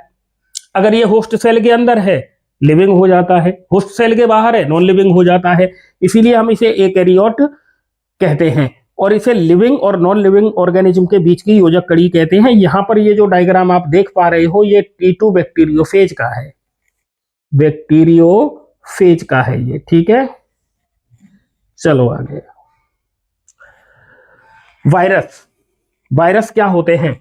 अगर ये होस्ट सेल के अंदर है लिविंग हो जाता है, होस्ट सेल के बाहर है नॉन लिविंग हो जाता है, इसीलिए हम इसे यूकैरियोट कहते हैं और इसे लिविंग और नॉन लिविंग ऑर्गेनिज्म के बीच की योजक कड़ी कहते हैं। यहां पर ये जो डायग्राम आप देख पा रहे हो ये T2 बैक्टीरियोफेज का है, बैक्टीरियोफेज का है ये, ठीक है। चलो आगे, वायरस, वायरस क्या होते हैं?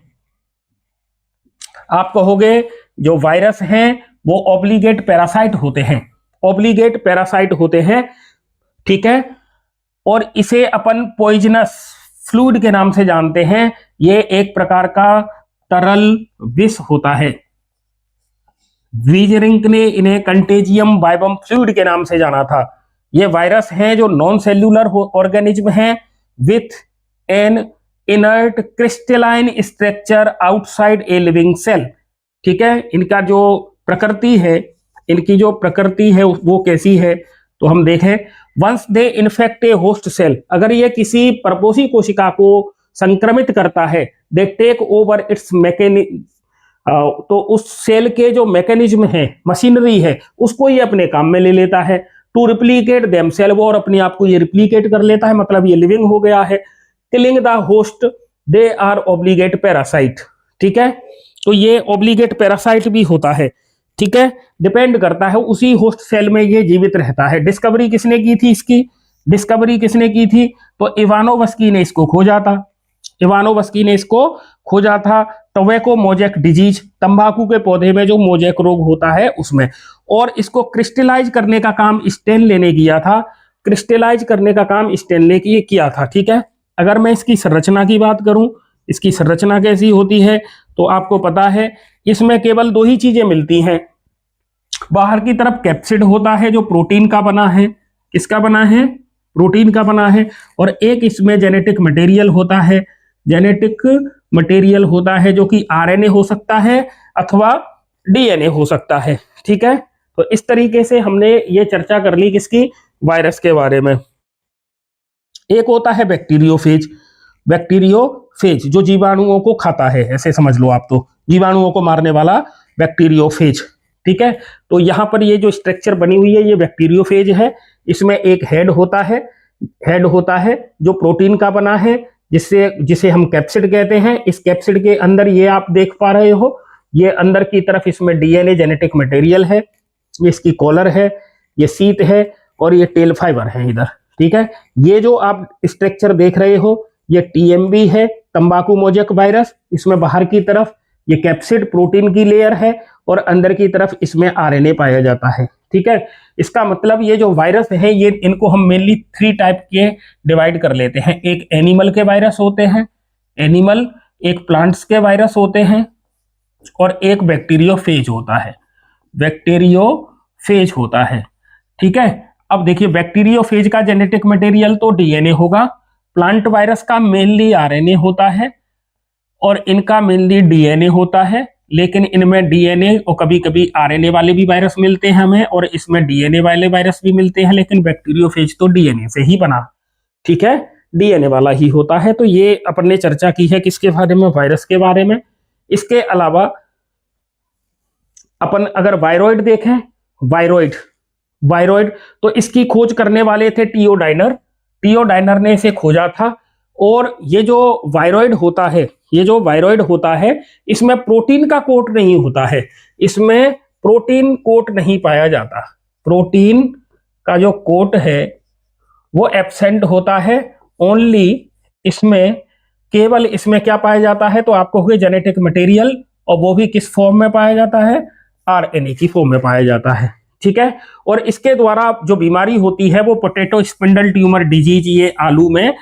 आप कहोगे जो वायरस हैं वो ऑब्लिगेट पैरासाइट होते हैं, ऑब्लिगेट पैरासाइट होते हैं, ठीक है, और इसे अपन पॉइजनस फ्लूइड के नाम से जानते हैं। ये एक प्रकार का तरल विष होता है। वीजरिंक ने इन्हें कंटेजियम बाइबम फ्लूइड के नाम से जाना था। ये वायरस हैं जो नॉन सेल्यूलर ऑर्गेनिज्म हैं with an inert crystalline structure outside a living cell, ठीक है। इनका जो प्रकृति है, इनकी जो प्रकृति है वो कैसी है, तो हम देखें, once they infect a host cell, अगर ये किसी परपोषी कोशिका को संक्रमित करता है, they take over its mechanism, तो उस सेल के जो मैकेनिज्म है, मशीनरी है, उसको ये अपने काम में ले लेता है। टू रिप्लीकेट देमसेल्फ, और अपने आप को ये रिप्लीकेट कर लेता है, मतलब ये लिविंग हो गया है। Killing the host, they are obligate parasite, ठीक है। तो ये ऑब्लिगेट पैरासाइट भी होता है, ठीक है, डिपेंड करता है उसी होस्ट सेल में ये जीवित रहता है। डिस्कवरी किसने की थी इसकी? डिस्कवरी किसने की थी? तो इवानोवस्की ने इसको खोजा था, इवानोवस्की ने इसको खोजा था। टोबैको मोजेक डिजीज, तंबाकू के पौधे में जो मोजेक रोग होता है उसमें, और इसको क्रिस्टलाइज करने का काम स्टेनले ने किया था, क्रिस्टलाइज करने का काम स्टेनले की किया था, ठीक है। अगर मैं इसकी संरचना की बात करूं, इसकी संरचना कैसी होती है, तो आपको पता है इसमें केवल 2 ही चीजें मिलती हैं। बाहर की तरफ कैप्सिड होता है जो प्रोटीन का बना है, किसका बना है? प्रोटीन का बना है। और एक इसमें जेनेटिक मटेरियल होता है, जेनेटिक मटेरियल होता है जो कि आरएनए हो सकता है अथवा डीएनए हो सकता है, ठीक है। तो इस तरीके से हमने ये चर्चा कर ली किसकी? वायरस के बारे में। एक होता है बैक्टीरियोफेज, बैक्टीरियोफेज जो जीवाणुओं को खाता है, ऐसे समझ लो आप, तो जीवाणुओं को मारने वाला बैक्टीरियोफेज, ठीक है। तो यहां पर ये जो स्ट्रक्चर बनी हुई है ये बैक्टीरियोफेज है। इसमें एक हेड होता है, हेड होता है जो प्रोटीन का बना है, जिसे हम कैप्सिड कहते हैं। इस कैप्सिड के अंदर ये आप देख पा रहे हो, ये अंदर की तरफ इसमें डीएनए जेनेटिक मटेरियल है, ये इसकी कॉलर है, ये सीट है और ये टेल फाइबर है इधर, ठीक है। ये जो आप स्ट्रक्चर देख रहे हो ये टीएमबी है, तंबाकू मोजेक वायरस। इसमें बाहर की तरफ ये कैप्सिड प्रोटीन की लेयर है और अंदर की तरफ इसमें आरएनए पाया जाता है। ठीक है, इसका मतलब ये जो वायरस है ये इनको हम मेनली 3 टाइप के डिवाइड कर लेते हैं। एक एनिमल के वायरस होते हैं, एनिमल, एक प्लांट्स के वायरस होते हैं और एक बैक्टीरियोफेज होता है, बैक्टीरियोफेज होता है। ठीक है, अब देखिए बैक्टीरियोफेज का जेनेटिक मटेरियल तो डीएनए होगा, प्लांट वायरस का मेनली आरएनए होता है और इनका मेनली डीएनए होता है, लेकिन इनमें डीएनए और कभी कभी आरएनए वाले भी वायरस मिलते हैं हमें और इसमें डीएनए वाले वायरस भी मिलते हैं, लेकिन बैक्टीरियोफेज तो डीएनए से ही बना, ठीक है, डीएनए वाला ही होता है। तो ये अपन ने चर्चा की है किसके बारे में, वायरस के बारे में। इसके अलावा अपन अगर वायरॉइड देखें, वायरॉइड वायरॉइड तो इसकी खोज करने वाले थे टियोडाइनर ने इसे खोजा था। और ये जो वायरॉइड होता है, ये जो वायरॉइड होता है इसमें प्रोटीन का कोट नहीं होता है, इसमें प्रोटीन कोट नहीं पाया जाता, प्रोटीन का जो कोट है वो एब्सेंट होता है। ओनली इसमें केवल इसमें क्या पाया जाता है, तो आपको हो गया जेनेटिक मटेरियल, और वो भी किस फॉर्म में पाया जाता है, आरएनए की फॉर्म में पाया जाता है। ठीक है, और इसके द्वारा जो बीमारी होती है वो पोटैटो स्पिंडल ट्यूमर डिजीज ये आलू में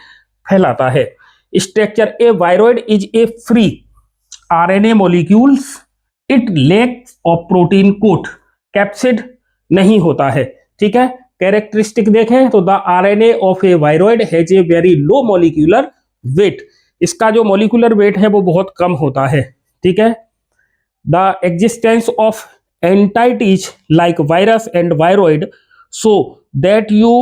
फैलाता है। Structure, a viroid is a free RNA molecules, it lacks of protein coat, capsid नहीं होता है। ठीक है, कैरेक्टरिस्टिक देखें तो the RNA of a viroid has a very low molecular weight, इसका जो मॉलिक्यूलर वेट है वो बहुत कम होता है। ठीक है, the existence of entities like virus and viroid so that you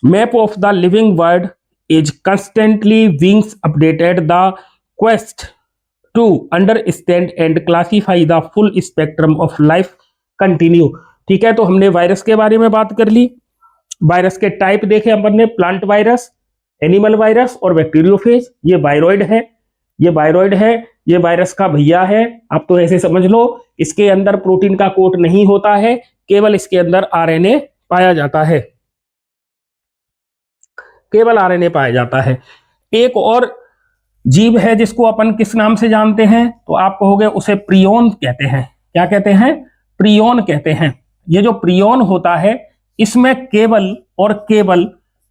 map of the living world is constantly being updated, the quest to understand and classify the full spectrum of life continue। ठीक है, तो हमने virus के बारे में बात कर ली, virus के टाइप देखे अपन ने, प्लांट वायरस, एनिमल वायरस और बैक्टीरियोफेज। ये वायरॉइड है, ये वायरॉइड है, ये वायरस का भैया है। आप तो ऐसे समझ लो इसके अंदर प्रोटीन का कोट नहीं होता है, केवल इसके अंदर आरएनए पाया जाता है, केवल आरएनए पाया जाता है। एक और जीव है जिसको अपन किस नाम से जानते हैं, तो आप कहोगे उसे प्रियोन कहते हैं। क्या कहते हैं, प्रियोन कहते हैं। ये जो प्रियोन होता है इसमें केवल और केवल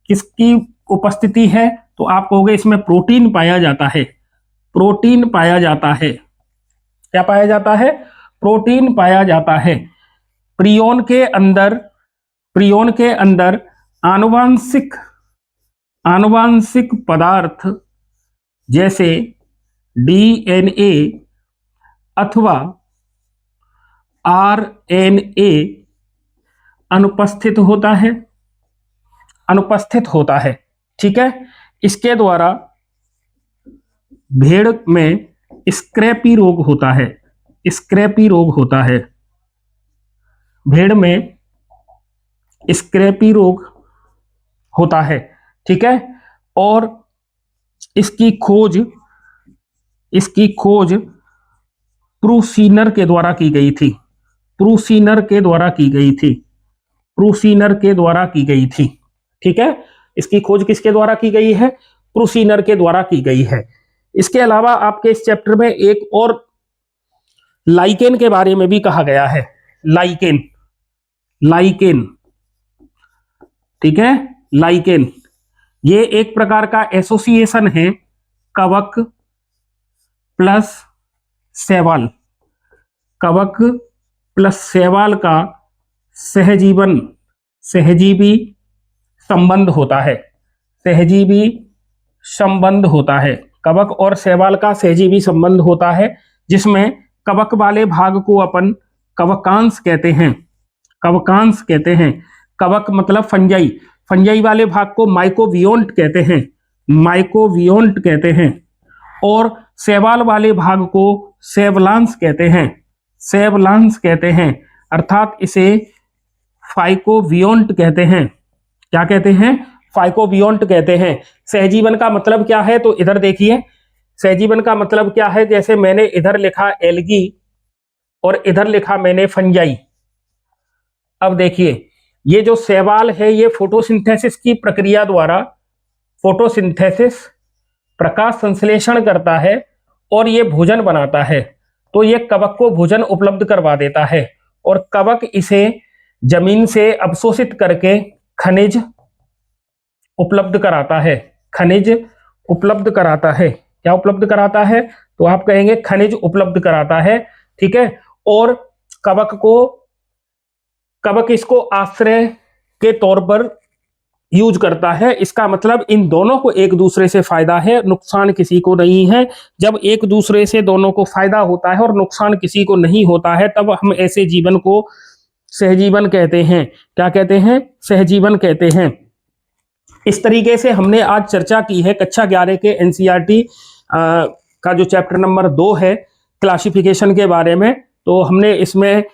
किसकी उपस्थिति है, तो आप कहोगे इसमें प्रोटीन पाया जाता है, प्रोटीन पाया जाता है। क्या पाया जाता है, प्रोटीन पाया जाता है। प्रियोन के अंदर, प्रियोन के अंदर आनुवांशिक पदार्थ जैसे डीएनए अथवा आरएनए अनुपस्थित होता है, अनुपस्थित होता है। ठीक है, इसके द्वारा भेड़ में स्क्रैपी रोग होता है, स्क्रैपी रोग होता है, भेड़ में स्क्रैपी रोग होता है। ठीक है, और इसकी खोज प्रूसीनर के द्वारा की गई थी, प्रूसीनर के द्वारा की गई थी, प्रूसीनर के द्वारा की गई थी। ठीक है, इसकी खोज किसके द्वारा की गई है, प्रूसीनर के द्वारा की गई है। इसके अलावा आपके इस चैप्टर में एक और लाइकेन के बारे में भी कहा गया है, लाइकेन, लाइकेन। ठीक है, लाइकेन ये एक प्रकार का एसोसिएशन है कवक प्लस शैवाल, कवक प्लस शैवाल का सहजीवन, सहजीवी संबंध होता है, सहजीवी संबंध होता है। कवक और शैवाल का सहजीवी संबंध होता है, जिसमें कवक वाले भाग को अपन कवकांश कहते हैं, कवकांश कहते हैं। कवक मतलब फंजाई, फंजाई वाले भाग को माइकोवियोंट कहते हैं, माइकोवियोंट कहते हैं। और शैवाल वाले भाग को सेवलांस कहते हैं, सेवलांस कहते हैं, अर्थात इसे फाइकोवियोंट कहते हैं। क्या कहते हैं, फाइकोवियोंट कहते हैं। सहजीवन का मतलब क्या है, तो इधर देखिए, सहजीवन का मतलब क्या है, जैसे मैंने इधर लिखा एल्गी और इधर लिखा मैंने फंजाई। अब देखिए ये जो शैवाल है ये फोटोसिंथेसिस की प्रक्रिया द्वारा, फोटोसिंथेसिस प्रकाश संश्लेषण करता है और ये भोजन बनाता है। तो ये कवक को भोजन उपलब्ध करवा देता है और कवक इसे जमीन से अवशोषित करके खनिज उपलब्ध कराता है। खनिज उपलब्ध कराता है। क्या उपलब्ध कराता है? तो आप कहेंगे खनिज उपलब्ध कराता है, ठीक है। और कवक इसको आश्रय के तौर पर यूज करता है। इसका मतलब इन दोनों को एक दूसरे से फायदा है, नुकसान किसी को नहीं है। जब एक दूसरे से दोनों को फायदा होता है और नुकसान किसी को नहीं होता है, तब हम ऐसे जीवन को सहजीवन कहते हैं। क्या कहते हैं? सहजीवन कहते हैं। इस तरीके से हमने आज चर्चा की है कक्षा 11 के एनसीईआरटी का जो चैप्टर नंबर 2 है क्लासिफिकेशन के बारे में। तो हमने इसमें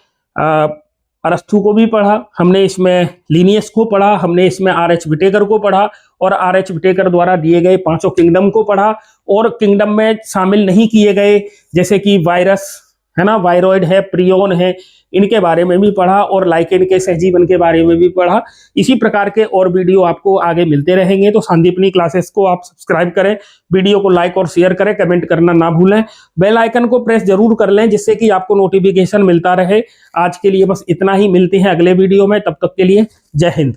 अरस्तु को भी पढ़ा, हमने इसमें लिनियस को पढ़ा, हमने इसमें आर.एच. विटेकर को पढ़ा और आर.एच. विटेकर द्वारा दिए गए 5 किंगडम को पढ़ा। और किंगडम में शामिल नहीं किए गए जैसे कि वायरस है ना, वायरॉइड है, प्रियोन है, इनके बारे में भी पढ़ा और लाइकेन के सहजीवन के बारे में भी पढ़ा। इसी प्रकार के और वीडियो आपको आगे मिलते रहेंगे। तो संदीपनी क्लासेस को आप सब्सक्राइब करें, वीडियो को लाइक और शेयर करें, कमेंट करना ना भूलें, बेल आइकन को प्रेस जरूर कर लें जिससे कि आपको नोटिफिकेशन मिलता रहे। आज के लिए बस इतना ही, मिलते हैं अगले वीडियो में, तब तक के लिए जय हिंद।